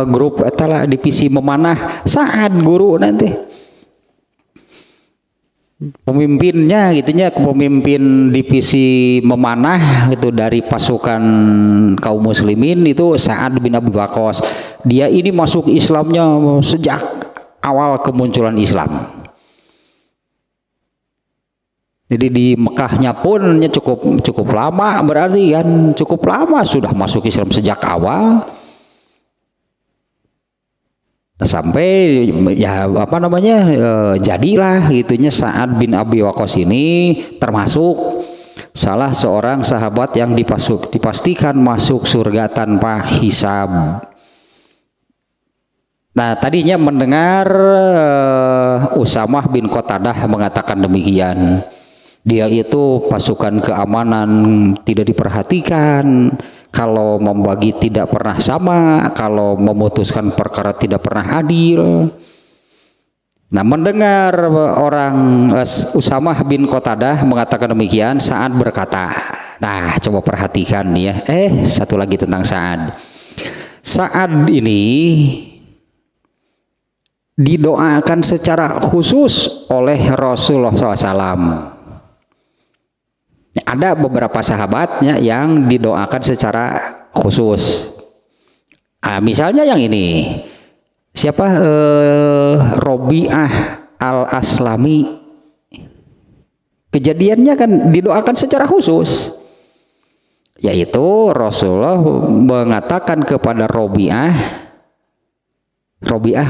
grup divisi memanah. Sa'ad guru nanti pemimpinnya gitunya, pemimpin divisi memanah itu dari pasukan kaum muslimin itu Sa'ad bin Abi Waqqas. Dia ini masuk Islamnya sejak awal kemunculan Islam. Jadi di Mekahnya pun cukup lama, berarti kan cukup lama sudah masuk Islam sejak awal. Sampai jadilah gitunya Sa'ad bin Abi Waqqas ini termasuk salah seorang sahabat yang dipastikan masuk surga tanpa hisab. Nah, tadinya mendengar Usamah bin Qatadah mengatakan demikian. Dia itu pasukan keamanan tidak diperhatikan, kalau membagi tidak pernah sama, kalau memutuskan perkara tidak pernah adil. Nah, mendengar orang Usamah bin Qatadah mengatakan demikian, Sa'ad berkata, nah coba perhatikan ya, satu lagi tentang Sa'ad. Sa'ad ini didoakan secara khusus oleh Rasulullah SAW. Ada beberapa sahabatnya yang didoakan secara khusus. Misalnya yang ini, siapa? Robi'ah al-Aslami. Kejadiannya kan didoakan secara khusus. Yaitu Rasulullah mengatakan kepada Robi'ah,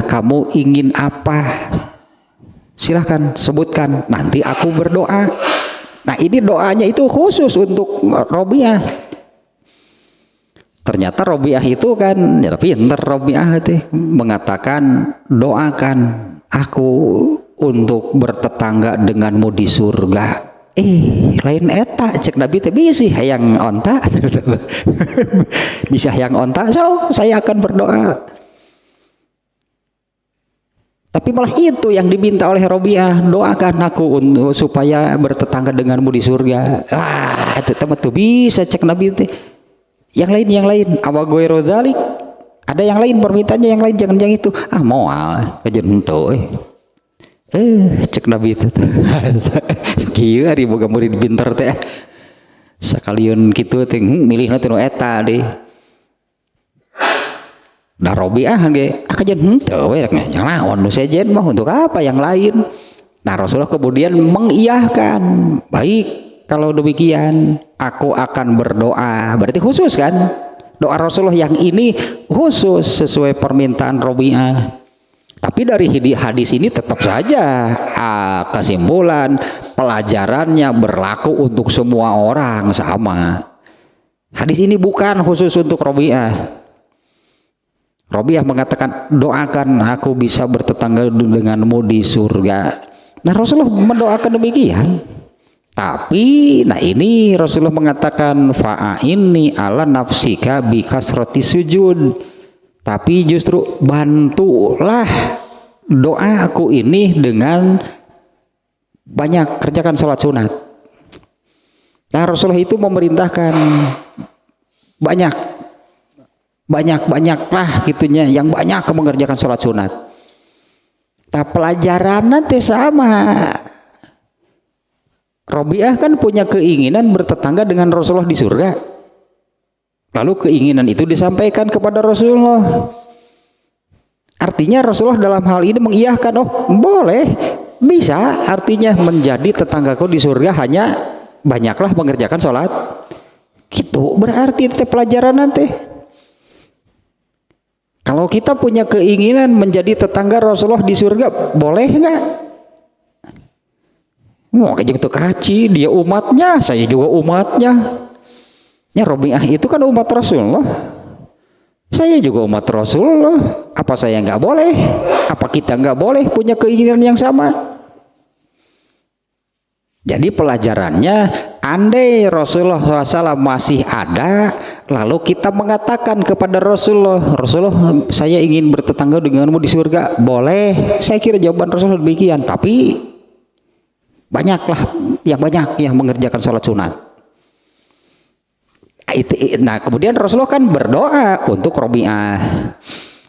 kamu ingin apa? Silahkan sebutkan, nanti aku berdoa. Nah ini doanya itu khusus untuk Robiah. Ternyata Robiah itu kan ya pinter Robiah itu mengatakan doakan aku untuk bertetangga denganmu di surga. Lain eta cek Nabi teh bisi hayang onta bisa hayang onta, so saya akan berdoa. Tapi malah itu yang diminta oleh Robiah, doakan aku supaya bertetangga denganmu di surga. Itu teman tuh bisa cek Nabi teh. Yang lain awa gue rozalik, ada yang lain permintaannya yang lain, jangan yang itu moal kejentu cek Nabi itu kieu ari boga murid pinter teh sakalian kitu teh milihna teh nu eta deh. Da Robiah ge kajen henteu we yang naon nu sejen mah untuk apa yang lain. Nah Rasulullah kemudian mengiyahkan, baik kalau demikian aku akan berdoa. Berarti khusus kan doa Rasulullah yang ini khusus sesuai permintaan Robiah. Tapi dari hadis ini tetap saja kesimpulan pelajarannya berlaku untuk semua orang sama. Hadis ini bukan khusus untuk Robiah. Robiah mengatakan doakan aku bisa bertetangga denganmu di surga. Nah Rasulullah mendoakan demikian. Tapi nah ini Rasulullah mengatakan fa'inni ala nafsika bi kasrati sujud. Tapi justru bantulah doa aku ini dengan banyak kerjakan sholat sunat. Nah Rasulullah itu memerintahkan banyaklah gitunya, yang banyak mengerjakan sholat sunat. Nah pelajaran nanti sama. Robiah kan punya keinginan bertetangga dengan Rasulullah di surga. Lalu keinginan itu disampaikan kepada Rasulullah. Artinya Rasulullah dalam hal ini mengiyahkan, oh boleh, bisa. Artinya menjadi tetanggaku di surga hanya banyaklah mengerjakan sholat. Gitu berarti itu pelajaran nanti. Kalau kita punya keinginan menjadi tetangga Rasulullah di surga, boleh nggak? Mau kayak gitu kaci, dia umatnya, saya juga umatnya. Ya Robiah itu kan umat Rasulullah, saya juga umat Rasulullah. Apa saya nggak boleh? Apa kita nggak boleh punya keinginan yang sama? Jadi pelajarannya, andai Rasulullah SAW masih ada, lalu kita mengatakan kepada Rasulullah, Rasulullah saya ingin bertetangga denganmu di surga, boleh. Saya kira jawaban Rasulullah demikian. Tapi banyak yang mengerjakan sholat sunat. Nah kemudian Rasulullah kan berdoa untuk Robiah.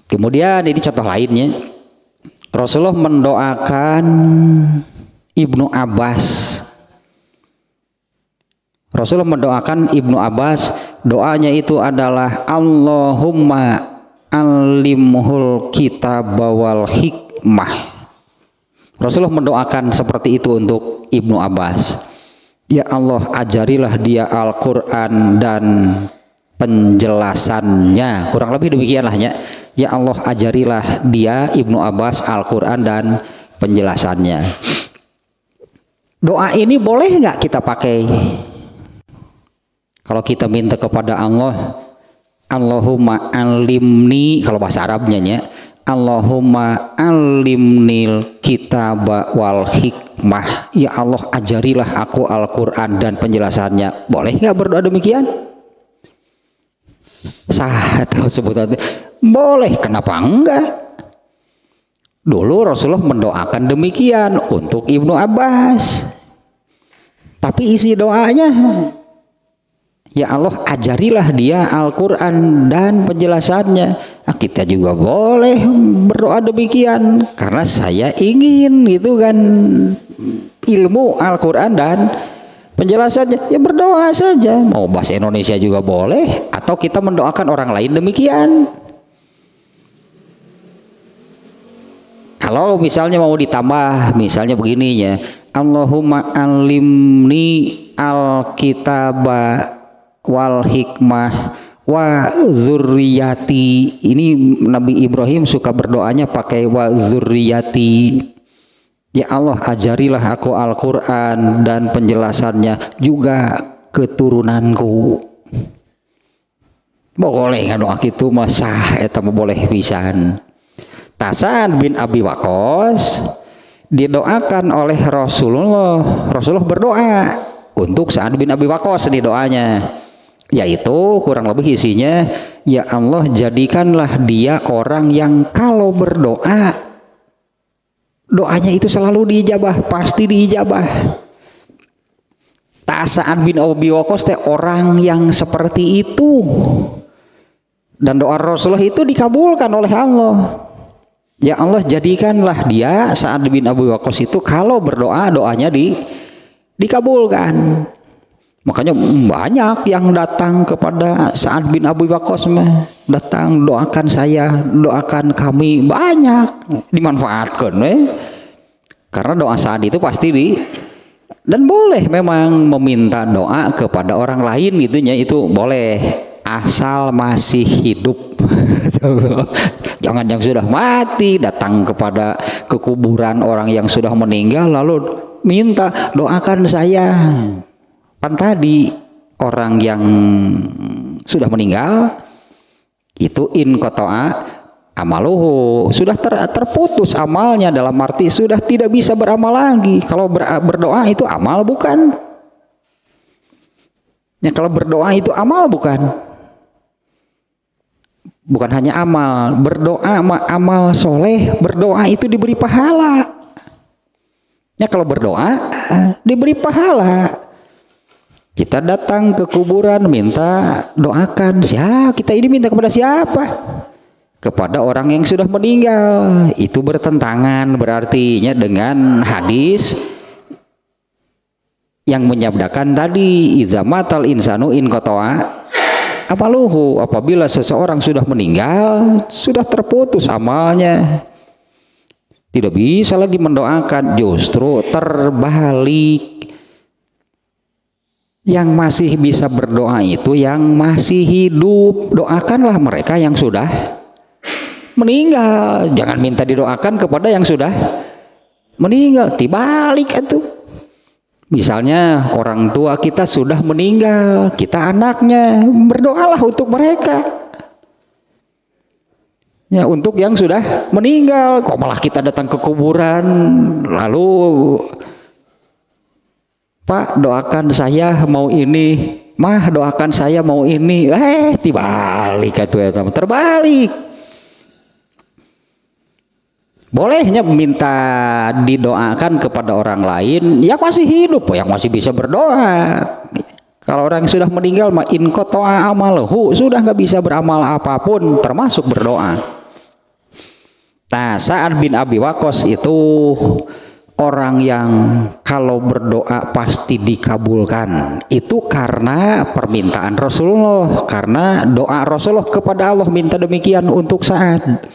Kemudian ini contoh lainnya, Rasulullah mendoakan Ibnu Abbas. Rasulullah mendoakan Ibnu Abbas, doanya itu adalah Allahumma alimhul kitab wal hikmah. Rasulullah mendoakan seperti itu untuk Ibnu Abbas. Ya Allah, ajarilah dia Al-Quran dan penjelasannya. Kurang lebih demikianlah ya. Ya Allah, ajarilah dia Ibnu Abbas Al-Quran dan penjelasannya. Doa ini boleh nggak kita pakai? Kalau kita minta kepada Allah, Allahumma alimni, kalau bahasa Arabnya ya, Allahumma alimnil kitab wal hikmah. Ya Allah, ajarilah aku Al-Quran dan penjelasannya. Boleh nggak berdoa demikian? Sah atau sebutan? Boleh, kenapa enggak? Dulu Rasulullah mendoakan demikian untuk Ibnu Abbas. Tapi isi doanya, ya Allah, ajarilah dia Al-Quran dan penjelasannya. Nah, kita juga boleh berdoa demikian karena saya ingin gitu kan ilmu Al-Quran dan penjelasannya. Ya berdoa saja, mau bahasa Indonesia juga boleh, atau kita mendoakan orang lain demikian. Kalau misalnya mau ditambah, misalnya begini ya, Allahumma alimni al-kitaba wal hikmah wa zurriyati. Ini Nabi Ibrahim suka berdoanya pakai wa zurriyati. Ya Allah, ajarilah aku Al-Quran dan penjelasannya juga keturunanku. Boleh kan doa gitu masah eta boleh pisan. Sa'ad bin Abi Waqqas didoakan oleh Rasulullah. Rasulullah berdoa untuk Sa'ad bin Abi Waqqas di doanya, yaitu kurang lebih isinya, ya Allah jadikanlah dia orang yang kalau berdoa doanya itu selalu diijabah, pasti diijabah. Sa'ad bin Abi Waqqas teh orang yang seperti itu, dan doa Rasulullah itu dikabulkan oleh Allah. Ya Allah jadikanlah dia Sa'ad bin Abi Waqqas itu kalau berdoa doanya dikabulkan. Makanya banyak yang datang kepada Sa'ad bin Abi Waqqas, datang doakan saya, doakan kami, banyak dimanfaatkan karena doa Sa'ad itu pasti dan boleh memang meminta doa kepada orang lain gitunya, itu boleh asal masih hidup. Jangan yang sudah mati datang kepada kuburan orang yang sudah meninggal lalu minta doakan saya. Kan tadi orang yang sudah meninggal itu in qata'a amaluhu, sudah terputus amalnya, dalam arti sudah tidak bisa beramal lagi. Kalau berdoa itu amal bukan? Ya kalau berdoa itu amal bukan? Bukan hanya amal, berdoa amal soleh, berdoa itu diberi pahala. Ya kalau berdoa diberi pahala. Kita datang ke kuburan minta doakan, kita ini minta kepada siapa? Kepada orang yang sudah meninggal. Itu bertentangan berartinya dengan hadis yang menyabdakan tadi, iza matal insanu in qata'a amaluhu, apabila seseorang sudah meninggal sudah terputus amalnya, tidak bisa lagi mendoakan. Justru terbalik, yang masih bisa berdoa itu yang masih hidup. Doakanlah mereka yang sudah meninggal, jangan minta didoakan kepada yang sudah meninggal. Tibalik itu. Misalnya orang tua kita sudah meninggal, kita anaknya, berdoalah untuk mereka. Ya, untuk yang sudah meninggal. Kok malah kita datang ke kuburan lalu, Pak doakan saya mau ini, Mah doakan saya mau ini. Tibalik itu ya, terbalik. Bolehnya minta didoakan kepada orang lain yang masih hidup, yang masih bisa berdoa. Kalau orang yang sudah meninggal mah in qata'a amaluhu, sudah nggak bisa beramal apapun termasuk berdoa. Nah, Sa'ad bin Abi Waqqas itu orang yang kalau berdoa pasti dikabulkan. Itu karena permintaan Rasulullah, karena doa Rasulullah kepada Allah minta demikian untuk Sa'ad.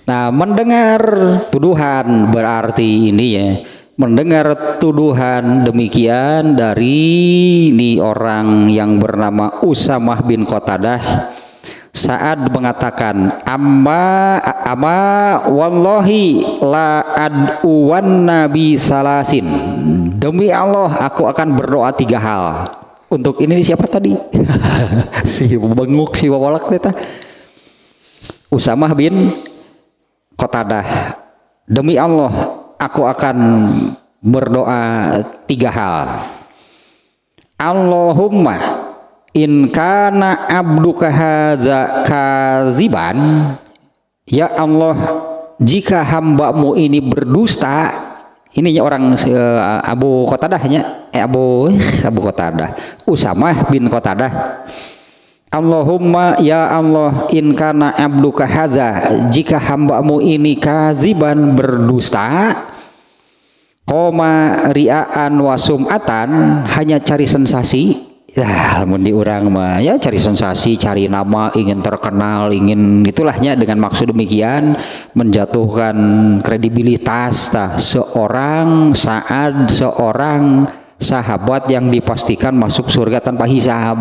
Nah, mendengar tuduhan berarti ini ya, mendengar tuduhan demikian dari ini orang yang bernama Usamah bin Qatadah, Sa'ad mengatakan, amma wallahi la ad'uwan nabi salasin, demi Allah aku akan berdoa 3 hal. Untuk ini siapa tadi? Si benguk si wawalak teh. Usamah bin Qatadah, demi Allah aku akan berdoa 3 hal. Allahumma in kana abduka hadza kaziban, ya Allah jika hambamu ini berdusta. Ini orang Abu Qatadahnya, Abu Qatadah, Usamah bin Qatadah. Allahumma ya Allah in kana abduka haza, jika hambamu ini kaziban berdusta, koma ria'an wasum'atan, hanya cari sensasi. Ya lamun di urang mah ya cari sensasi, cari nama, ingin terkenal, ingin itulahnya, dengan maksud demikian menjatuhkan kredibilitas seorang Sa'ad, seorang sahabat yang dipastikan masuk surga tanpa hisab.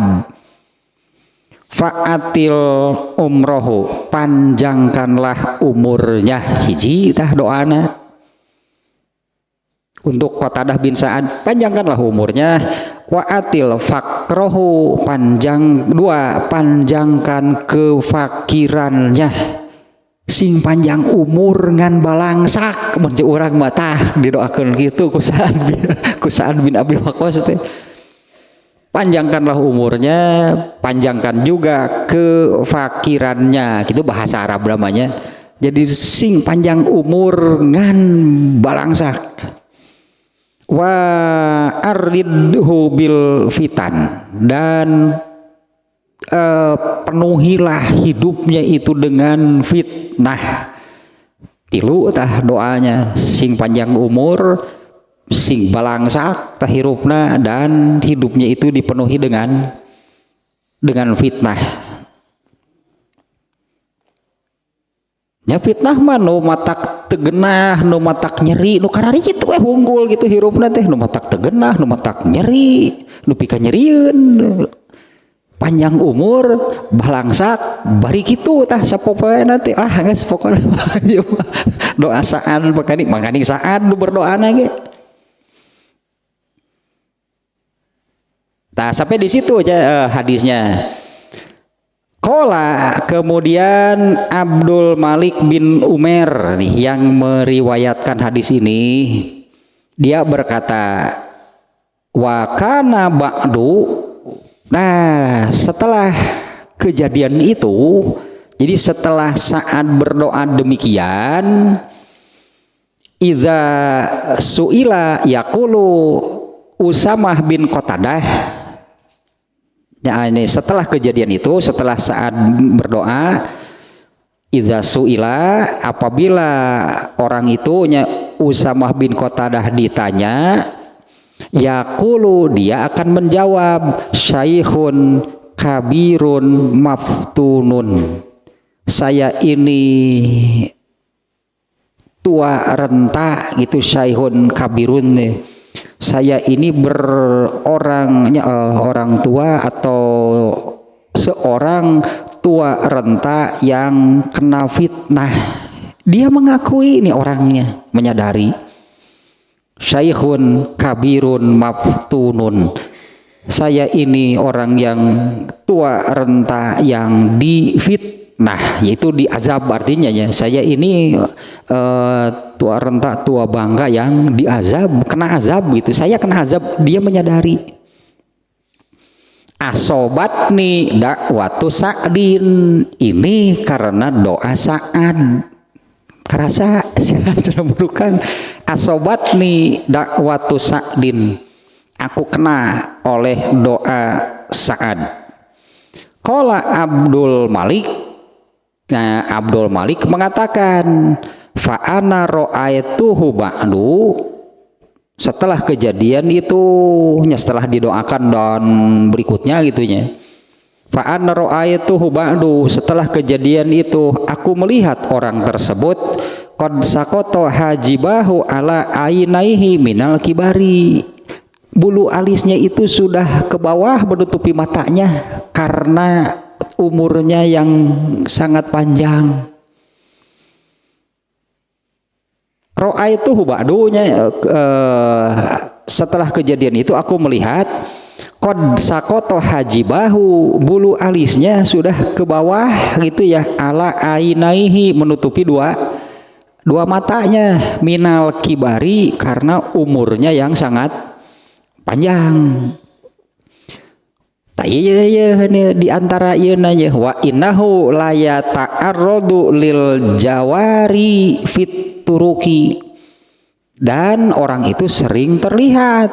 Fa'atil umrohu, panjangkanlah umurnya. Hiji tah doana, untuk Qatadah bin Sa'ad, panjangkanlah umurnya, wa atil fakrohu, panjangkan kefakirannya, sing panjang umur ngan balangsak, mun urang mah tah didoakeun kitu ku Sa'ad bin Abi Waqqas teh. Panjangkanlah umurnya, panjangkan juga kefakirannya, gitu bahasa Arab namanya. Jadi sing panjang umur ngan balangsak. Wa aridhu bil fitan, dan penuhilah hidupnya itu dengan fitnah. Tilu tah doanya, sing panjang umur, sing balangsak tah hirupna, dan hidupnya itu dipenuhi dengan fitnah. Ya fitnah mah nu matak tegenah, nu matak nyeri, nu karari kitu unggul gitu hirupna teh, nu matak tegenah, nu matak nyeri, nu pika nyerieun. Panjang umur, balangsak, bari kitu tah sapopoena teh. Geus pokona doa Sa'ad mangani Sa'ad nu berdoana ge. Nah, sampai di situ aja hadisnya. Qala, kemudian Abdul Malik bin Umair nih yang meriwayatkan hadis ini, dia berkata, wa kana ba'du. Nah, setelah kejadian itu, jadi setelah Sa'ad berdoa demikian, iza su'ila yaqulu Usamah bin Qatadah. Ya, ini setelah kejadian itu, setelah Sa'ad berdoa, iza su'ila, apabila orang itu Usamah bin Qatadah ditanya, yaqulu, dia akan menjawab, syaikhun kabirun maftunun, saya ini tua renta gitu, syaikhun kabirun nih, saya ini orang tua atau seorang tua renta yang kena fitnah. Dia mengakui ini orangnya, menyadari. Syaikhun kabirun maftunun, saya ini orang yang tua renta yang difitnah, yaitu diazab artinya ya. Saya ini tua renta, tua bangga yang diazab, kena azab gitu. Saya kena azab, dia menyadari. Asobatni dakwatu Sa'din, ini karena doa Sa'ad. Kerasa sudah bukan. Asobatni dakwatu Sa'din, aku kena oleh doa Sa'ad. Qala Abdul Malik, nah Abdul Malik mengatakan, fa ana ra'aituhu ba'du, setelah kejadian itu, setelah didoakan dan berikutnya gitunya. Fa ana ra'aituhu ba'du, setelah kejadian itu aku melihat orang tersebut qad saqata hajibahu ala ainaihi minal kibari, bulu alisnya itu sudah ke bawah menutupi matanya karena umurnya yang sangat panjang. Ra'aituhu ba'dunya, setelah kejadian itu aku melihat qad saqata hajibahu, bulu alisnya sudah ke bawah gitu ya, ala ainaihi, menutupi dua matanya, minal kibari, karena umurnya yang sangat panjang. Di antara ieu nanya, wa innahu la yata'arradu lil jawari fit turuki, dan orang itu sering terlihat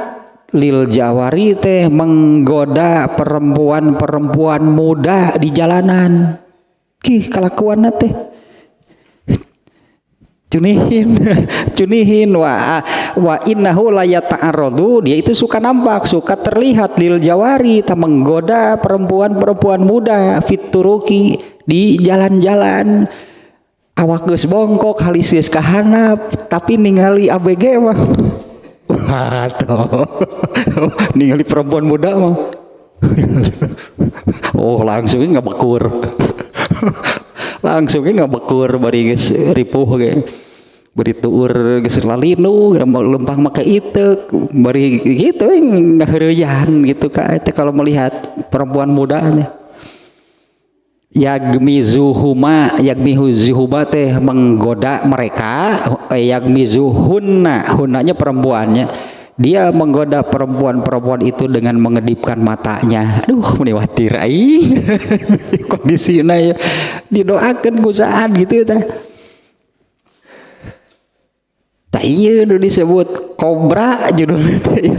lil jawari teh menggoda perempuan muda di jalanan. Kelakuanna teh cunihin wa innahu la yata'arradu, dia itu suka nampak, suka terlihat lil jawari, tak menggoda perempuan muda fituruki, di jalan-jalan. Awak geus bongkok, halis geus kahanap, tapi ningali ABG mah ningali perempuan muda mah langsungnya ngebekur langsungnya ngebekur bari geus ripuh ge. beri tuur geus lalinu lempang make itu beri gitu ngaheureuyaan gitu ka eta kalau melihat perempuan muda yagmizuhuma teh menggoda mereka, yagmizuhunna, hunnanya perempuannya, dia menggoda perempuan-perempuan itu dengan mengedipkan matanya. Aduh meniwatir aing kondisina ya didoakeun ku saat gitu tah. Tah ieu nu disebut kobra judulna teh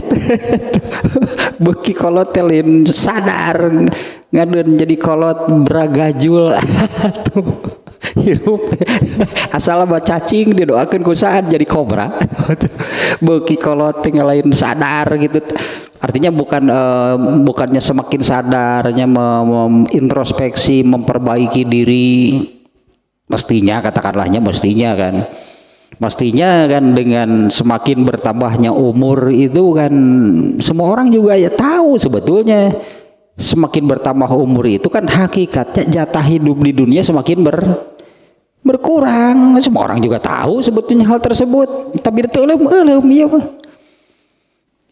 beuki kolot teh lain sadar ngadeun jadi kolot bragajul atuh hirup asal cacing didoakeun ku saat jadi kobra beuki kolot teh lain sadar gitu. Artinya bukannya semakin sadarnya introspeksi memperbaiki diri, mestinya katakanlahnya mestinya kan dengan semakin bertambahnya umur itu kan semua orang juga ya tahu sebetulnya semakin bertambah umur itu kan hakikatnya jatah hidup di dunia semakin berkurang. Semua orang juga tahu sebetulnya hal tersebut, tapi euleum iya mah.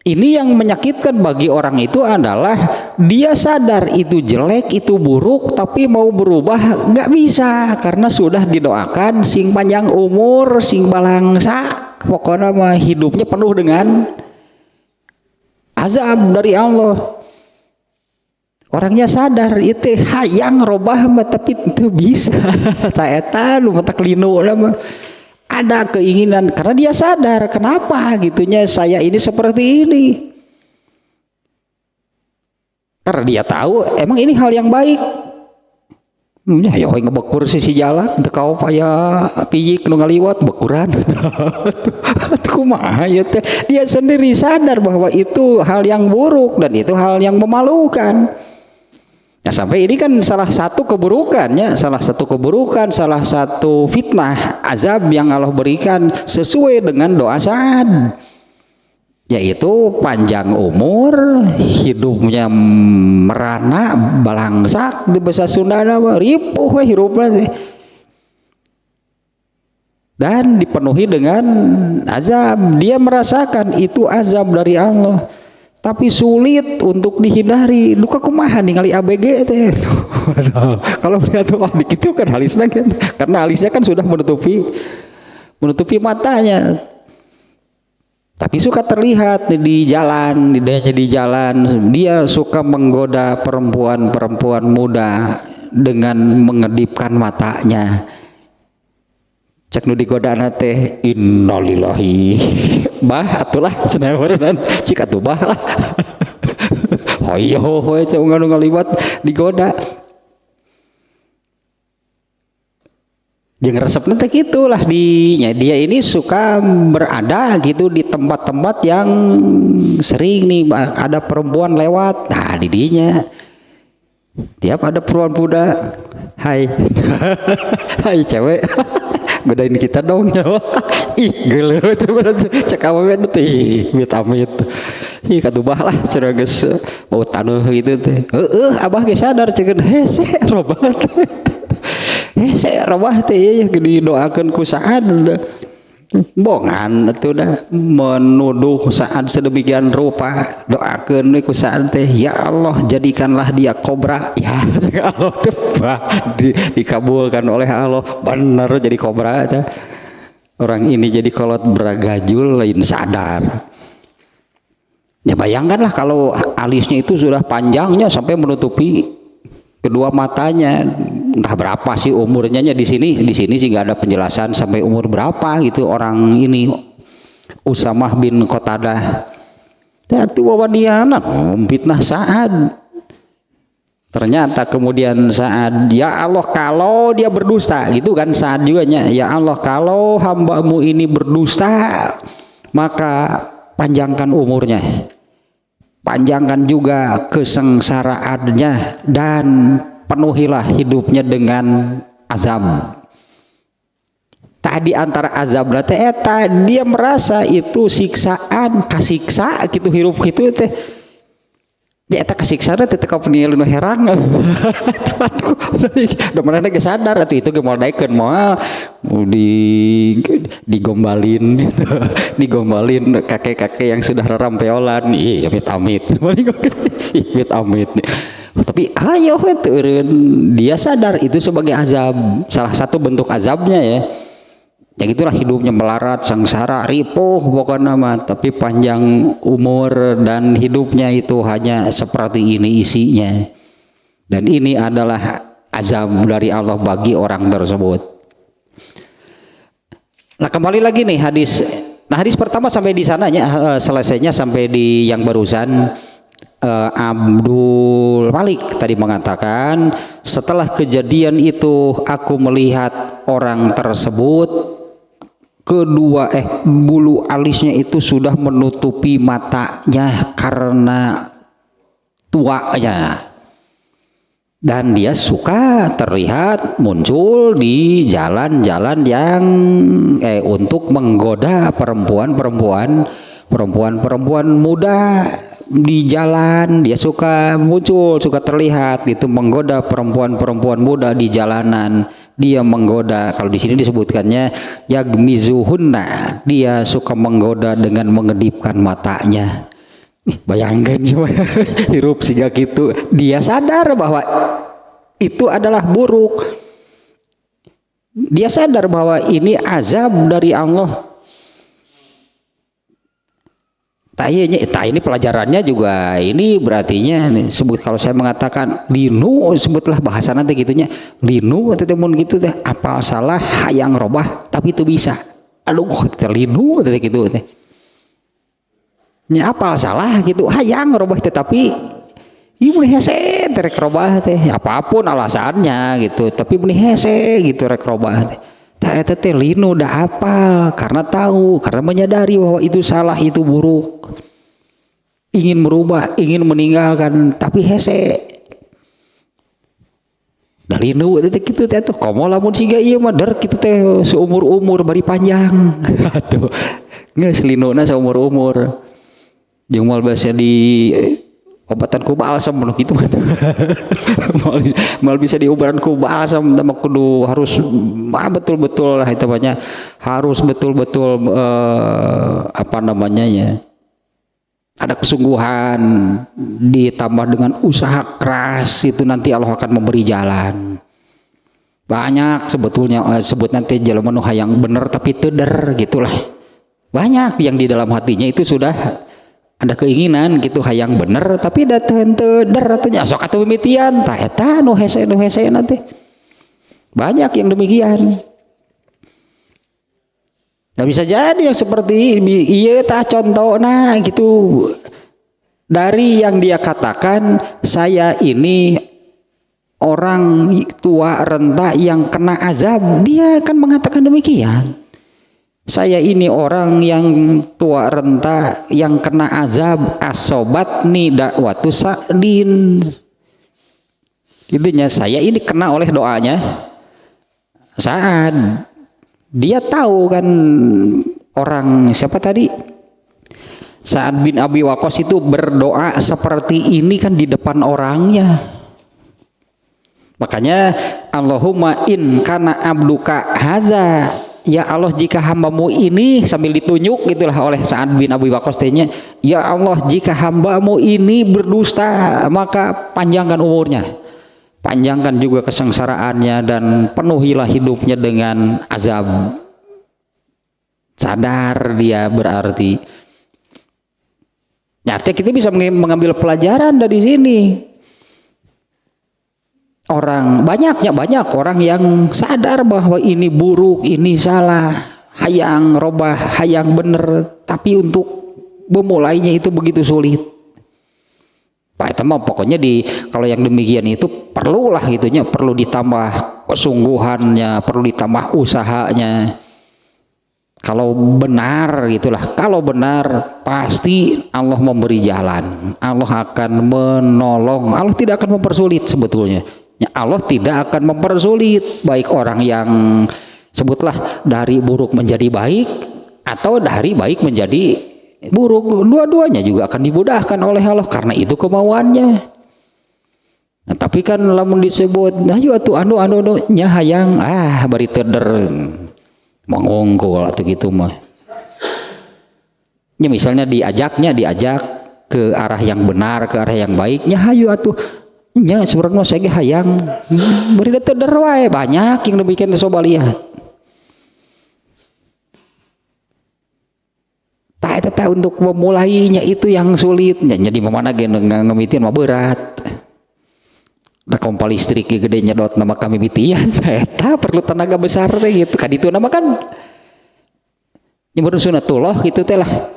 Ini yang menyakitkan bagi orang itu adalah dia sadar itu jelek, itu buruk, tapi mau berubah nggak bisa karena sudah didoakan sing panjang umur, sing balangsak, pokoknya mah hidupnya penuh dengan azab dari Allah. Orangnya sadar itu hayang robah mah tapi itu bisa, tak eta lu matak linu lah mah. Ada keinginan karena dia sadar kenapa gitunya saya ini seperti ini, karena dia tahu emang ini hal yang baik. Ya ngebekur sisi jalan teu kau paya pijik nu ngaliwat bekuran kumaha ya teh. Dia sendiri sadar bahwa itu hal yang buruk dan itu hal yang memalukan. Nah, sampai ini kan salah satu keburukan, salah satu fitnah azab yang Allah berikan sesuai dengan doa Sa'ad, yaitu panjang umur, hidupnya merana balangsak di bahasa Sunda ripuh hirupna dan dipenuhi dengan azab. Dia merasakan itu azab dari Allah, tapi sulit untuk dihindari. Duka kumaha ningali ABG teh. Kalau melihat adik itu kan alisnya kan, karena alisnya kan sudah menutupi matanya. Tapi suka terlihat di jalan, dia suka menggoda perempuan muda dengan mengedipkan matanya. Cek nu digodana teh innalillahi bah atulah cenah meureun cik atuh bah lah hoyo we cek anu ngaliwat digoda jeung resepna teh kitulah dia ini suka berada gitu di tempat-tempat yang sering nih ada perempuan lewat. Nah di dinya tiap ada perempuan muda hai hai cewek godain kita dong nyawa ih geuleuh cek awewe teh amit-amit ih katubah lah cenah geus mau tanuh gitu teh abah ge sadar ceun hese robah teh hese robah teh ya didoakeun ku Sa'ad bongan atuh dah menuduh Sa'ad sedemikian rupa. Doakeun we ku Sa'ad teh ya Allah jadikanlah dia kobra ya Allah teh dikabulkan oleh Allah benar jadi kobra teh. Orang ini jadi kolot bragajul lain sadar. Ya bayangkanlah kalau alisnya itu sudah panjangnya sampai menutupi kedua matanya. Entah berapa sih umurnya di sini sih nggak ada penjelasan sampai umur berapa gitu orang ini Usamah bin Qatadah. Tapi wawadiana fitnah Sa'ad. Ternyata kemudian Sa'ad, ya Allah kalau dia berdusta gitu kan Sa'ad juga nya, ya Allah kalau hambamu ini berdusta maka panjangkan umurnya, panjangkan juga kesengsaraannya dan penuhilah hidupnya dengan azab. Tadi antara azab teh eta dia merasa itu siksaan kasiksa gitu hirup gitu teh Ya eta kasiksana teh ka penilaian nu herang. Aduh, da manehna ge sadar atuh itu ge moal daekeun moal digombalin gitu. Digombalin kakek-kakek yang sudah rarampeolan. Ih, amit-amit. Amit-amit. Tapi ayo we teureun dia sadar itu sebagai azab, salah satu bentuk azabnya ya. Ya gitulah hidupnya melarat, sengsara, ripuh pokoknya mah, tapi panjang umur dan hidupnya itu hanya seperti ini isinya. Dan ini adalah azab dari Allah bagi orang tersebut. Nah, kembali lagi nih hadis. Nah, hadis pertama sampai di sananya selesainya sampai di yang barusan. Abdul Malik tadi mengatakan, setelah kejadian itu aku melihat orang tersebut kedua bulu alisnya itu sudah menutupi matanya karena tuanya, dan dia suka terlihat muncul di jalan-jalan yang untuk menggoda perempuan muda di jalan. Dia suka muncul, suka terlihat gitu, menggoda perempuan muda di jalanan. Dia menggoda, kalau di sini disebutkannya yagmizuhunna, dia suka menggoda dengan mengedipkan matanya. Bayangkan coba hirup sehingga gitu. Dia sadar bahwa itu adalah buruk. Dia sadar bahwa ini azab dari Allah. Ini pelajarannya juga ini berartinya nih, sebut kalau saya mengatakan linu, sebutlah bahasa nanti gitunya linu atau temun gitu teh, apal salah hayang robah tapi itu bisa, aduh terlinu teh gitu teh, nya apal salah gitu hayang robah tetapi ieu meni hese rek robah teh, apapun alasannya gitu, tapi meni hese gitu rek robah teh. Eta teh linu dah apal karena tahu, karena menyadari bahwa itu salah, itu buruk, ingin merubah, ingin meninggalkan, tapi hese. Da linu teh kitu teh atuh komo lamun siga ieu mah der kitu teh seumur-umur bari panjang. Atuh geus linuna seumur-umur. Jeung moal basa di obatan ku balsam gitu mal bisa diobaran ku balsam, tapi kudu harus betul-betul lah itu banyak, harus betul-betul apa namanya ya, ada kesungguhan ditambah dengan usaha keras, itu nanti Allah akan memberi jalan. Banyak sebetulnya sebut nanti jalan nu hayang bener tapi teder gitulah, banyak yang di dalam hatinya itu sudah ada keinginan gitu hayang bener tapi datang teder atunya sok atuh mimitian tah eta nu hese nanti banyak yang demikian. Nah, bisa jadi yang seperti iya tah contohna gitu, dari yang dia katakan saya ini orang tua renta yang kena azab, dia akan mengatakan demikian. Saya ini orang yang tua renta yang kena azab, asobat ni dakwatu sa'din. Intinya saya ini kena oleh doanya Sa'ad. Dia tahu kan orang siapa tadi? Sa'ad bin Abi Waqqas itu berdoa seperti ini kan di depan orangnya. Makanya Allahumma in kana abduka haza, ya Allah jika hambamu ini, sambil ditunjuk gitulah oleh Sa'ad bin Abi Waqqas tehnya, ya Allah jika hambamu ini berdusta maka panjangkan umurnya, panjangkan juga kesengsaraannya, dan penuhilah hidupnya dengan azab. Sadar dia berarti. Artinya kita bisa mengambil pelajaran dari sini. Banyak orang yang sadar bahwa ini buruk, ini salah, hayang robah, hayang bener, tapi untuk memulainya itu begitu sulit. Pak itu mah pokoknya kalau yang demikian itu perlulah gitunya, perlu ditambah kesungguhannya, perlu ditambah usahanya. Kalau benar gitulah, kalau benar pasti Allah memberi jalan, Allah akan menolong, Allah tidak akan mempersulit sebetulnya. Allah tidak akan mempersulit, baik orang yang sebutlah dari buruk menjadi baik atau dari baik menjadi buruk, dua-duanya juga akan dimudahkan oleh Allah karena itu kemauannya. Nah, tapi kan lamun disebut ayo atuh anu nya hayang bari teder mangongkol atau gitu mah. Ya misalnya diajak ke arah yang benar, ke arah yang baik, nya hayu atuh nya sebenarnya saya ge hayang bari teder wae, banyak yang demikian coba lihat. Tak untuk memulainya itu yang sulit. Jadi mana ngemitin mah berat. Da kompor listrik gede nyedot nama kami mitian. Eta perlu tenaga besar teh gitu. Kan itu nama kan nyebut sunatullah gitu teh lah.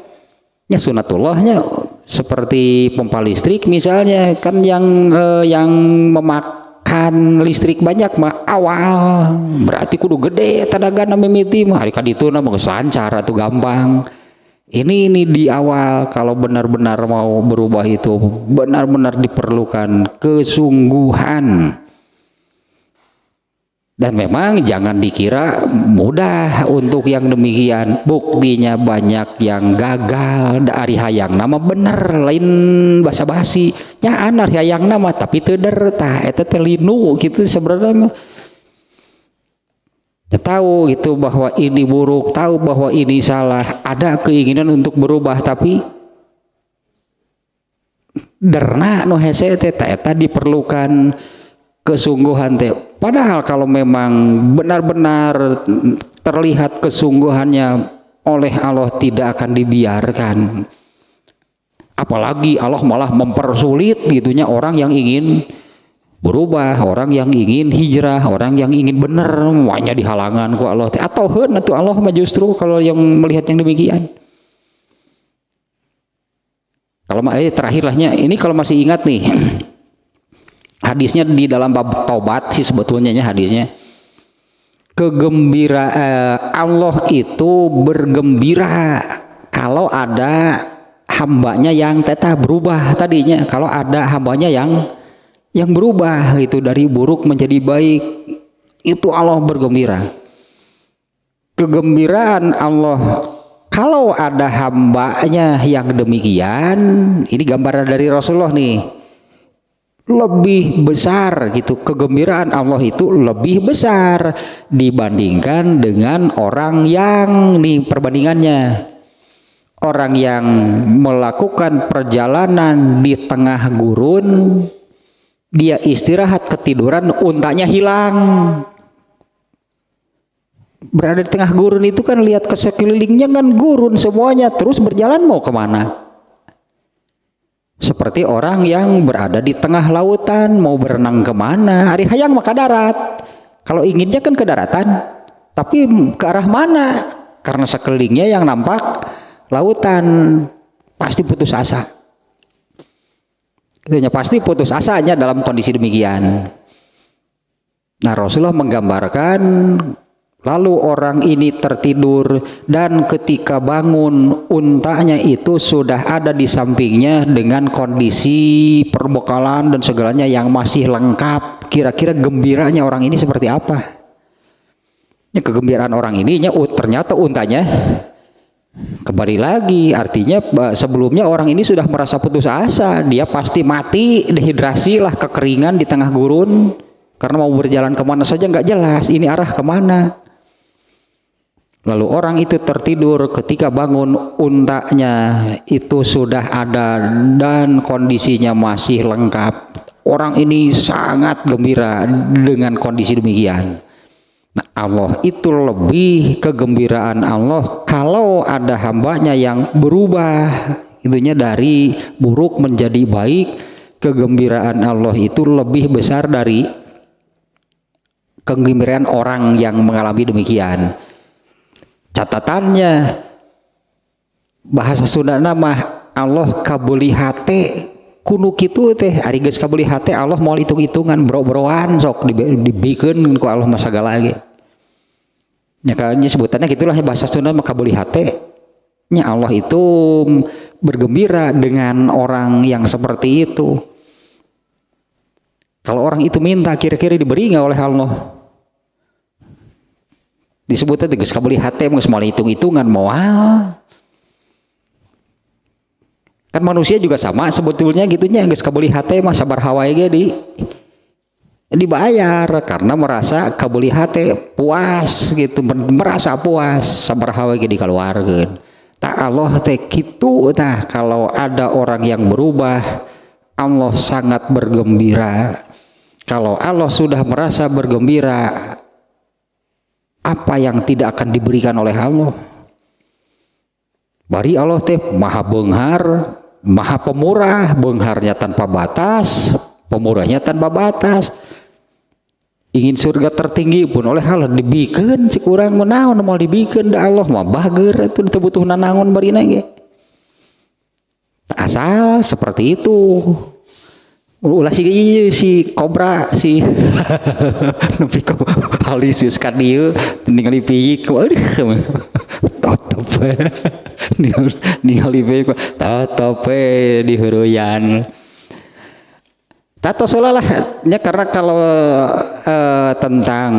Ya sunatullahnya seperti pompa listrik misalnya kan yang memakan listrik banyak mah awal berarti kudu gede tenaga na mimiti mah. Ari kadituna mah geus lancar atuh gampang. Ini di awal kalau benar-benar mau berubah itu benar-benar diperlukan kesungguhan. Dan memang jangan dikira mudah untuk yang demikian. Buktinya banyak yang gagal dari hayang nama bener lain basa-basi. Nyaan ari hayang nama tapi teu derta eta teh linu gitu sebenarnya. Ya, tahu gitu bahwa ini buruk, tahu bahwa ini salah, ada keinginan untuk berubah tapi derna no hese teh eta diperlukan kesungguhan teh. Padahal kalau memang benar-benar terlihat kesungguhannya oleh Allah tidak akan dibiarkan. Apalagi Allah malah mempersulit gitunya orang yang ingin berubah, orang yang ingin hijrah, orang yang ingin benar, semuanya dihalangan ku Allah. Atau atau Allah mah justru kalau yang melihat yang demikian. Kalau terakhir lahnya ini kalau masih ingat nih hadisnya di dalam bab taubat sih sebetulnya hadisnya. Allah itu bergembira kalau ada hambanya yang tetap berubah tadinya. Kalau ada hambanya yang berubah itu dari buruk menjadi baik, itu Allah bergembira. Kegembiraan Allah kalau ada hambanya yang demikian, ini gambaran dari Rasulullah nih, lebih besar gitu. Kegembiraan Allah itu lebih besar dibandingkan dengan orang yang nih perbandingannya, orang yang melakukan perjalanan di tengah gurun, dia istirahat ketiduran, untanya hilang. Berada di tengah gurun itu kan lihat ke sekelilingnya kan gurun semuanya, terus berjalan mau kemana? Seperti orang yang berada di tengah lautan mau berenang kemana? Ari hayang maka darat. Kalau inginnya kan ke daratan, tapi ke arah mana? Karena sekelilingnya yang nampak lautan, pasti putus asa. Pasti putus asanya dalam kondisi demikian. Nah, Rasulullah menggambarkan lalu orang ini tertidur dan ketika bangun untanya itu sudah ada di sampingnya dengan kondisi perbekalan dan segalanya yang masih lengkap. Kira-kira gembiranya orang ini seperti apa? Ya, kegembiraan orang ini ternyata untanya kembali lagi, artinya sebelumnya orang ini sudah merasa putus asa, dia pasti mati, dehidrasi lah, kekeringan di tengah gurun karena mau berjalan kemana saja nggak jelas ini arah kemana. Lalu orang itu tertidur, ketika bangun untanya itu sudah ada dan kondisinya masih lengkap. Orang ini sangat gembira dengan kondisi demikian. Nah, Allah itu lebih kegembiraan Allah kalau ada hambanya yang berubah itunya dari buruk menjadi baik. Kegembiraan Allah itu lebih besar dari kegembiraan orang yang mengalami demikian. Catatannya bahasa Sunda nama Allah kabuli hate kuno kitu teh ari geus kabeli hate Allah moal hitung-hitungan bro-broan sok dibikeun ku Allah mah sagala ge. Nya kan sebutannya gitulah bahasa Sunda mah kabeli hate. Nya Allah itu bergembira dengan orang yang seperti itu. Kalau orang itu minta kira-kira diberi enggak oleh Allah? Disebutnya geus kabeli hate geus moal hitung-hitungan moal. Kan manusia juga sama sebetulnya gitunya, geus kabeli hate mah sabar hawae ge dibayar karena merasa kabeli hate puas gitu, merasa puas sabar hawae ge dikaluarkeun. Tak Allah teh kitu tah, kalau ada orang yang berubah Allah sangat bergembira. Kalau Allah sudah merasa bergembira, apa yang tidak akan diberikan oleh Allah? Bari Allah teh maha beunghar, maha pemurah, beungharnya tanpa batas, pemurahnya tanpa batas. Ingin surga tertinggi pun oleh Allah dibikeun cik urang mah naon moal dibikeun da Allah mah bager atuh teu butuh nanaon barina ge. Asal seperti itu. Ulah si kobra si nepi ka halisius ka dieu ningali piyik totop ningali piyik totop di heureyan. Tato solalah nya, karena kalau tentang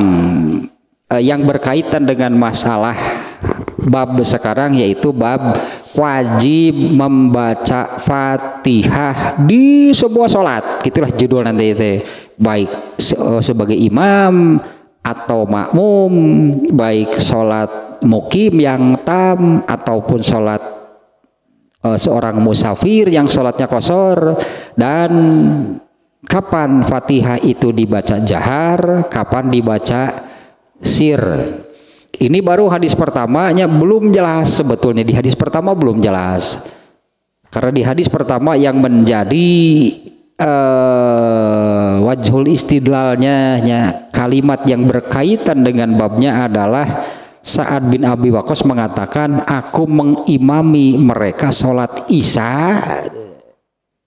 yang berkaitan dengan masalah bab sekarang yaitu bab wajib membaca Fatihah di sebuah sholat, gitulah judul nanti itu, baik sebagai imam atau makmum, baik sholat mukim yang tam ataupun sholat seorang musafir yang sholatnya qashar, dan kapan Fatihah itu dibaca jahar, kapan dibaca sir. Ini baru hadis pertamanya belum jelas sebetulnya, di hadis pertama belum jelas. Karena di hadis pertama yang menjadi wajhul istidlalnya kalimat yang berkaitan dengan babnya adalah Sa'ad bin Abi Waqqas mengatakan, aku mengimami mereka sholat isya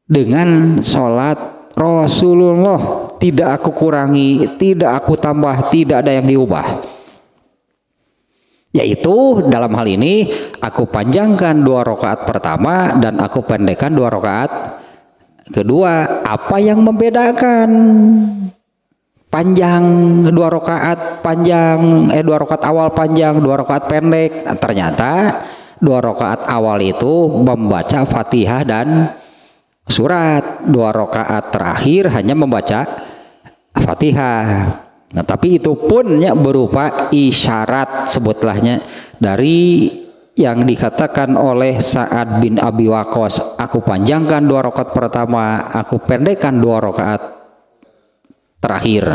dengan sholat Rasulullah, tidak aku kurangi, tidak aku tambah, tidak ada yang diubah. Yaitu dalam hal ini aku panjangkan 2 rakaat pertama dan aku pendekkan 2 rakaat kedua. Apa yang membedakan panjang 2 rakaat panjang 2 rakaat awal panjang, 2 rakaat pendek? Ternyata 2 rakaat awal itu membaca Fatihah dan surat, 2 rakaat terakhir hanya membaca Fatihah. Nah, tapi itu pun berupa isyarat sebutlahnya dari yang dikatakan oleh Sa'ad bin Abi Waqqas, aku panjangkan 2 rakaat pertama, aku pendekkan 2 rakaat terakhir.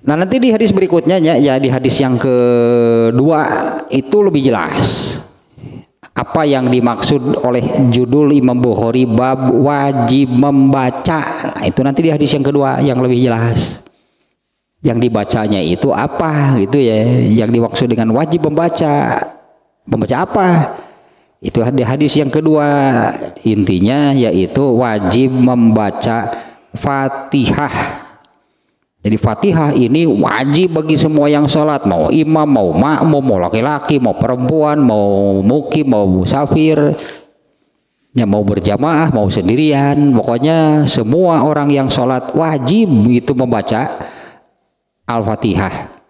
Nah, nanti di hadis berikutnya ya di hadis yang kedua itu lebih jelas apa yang dimaksud oleh judul Imam Bukhari bab wajib membaca. Nah, itu nanti di hadis yang kedua yang lebih jelas. Yang dibacanya itu apa gitu ya, yang dimaksud dengan wajib membaca apa, itu di hadis yang kedua. Intinya yaitu wajib membaca Fatihah. Jadi Fatihah ini wajib bagi semua yang sholat, mau imam, mau makmum, mau laki-laki, mau perempuan, mau mukim, mau musafir, ya mau berjamaah, mau sendirian, pokoknya semua orang yang sholat wajib itu membaca Al-Fatihah.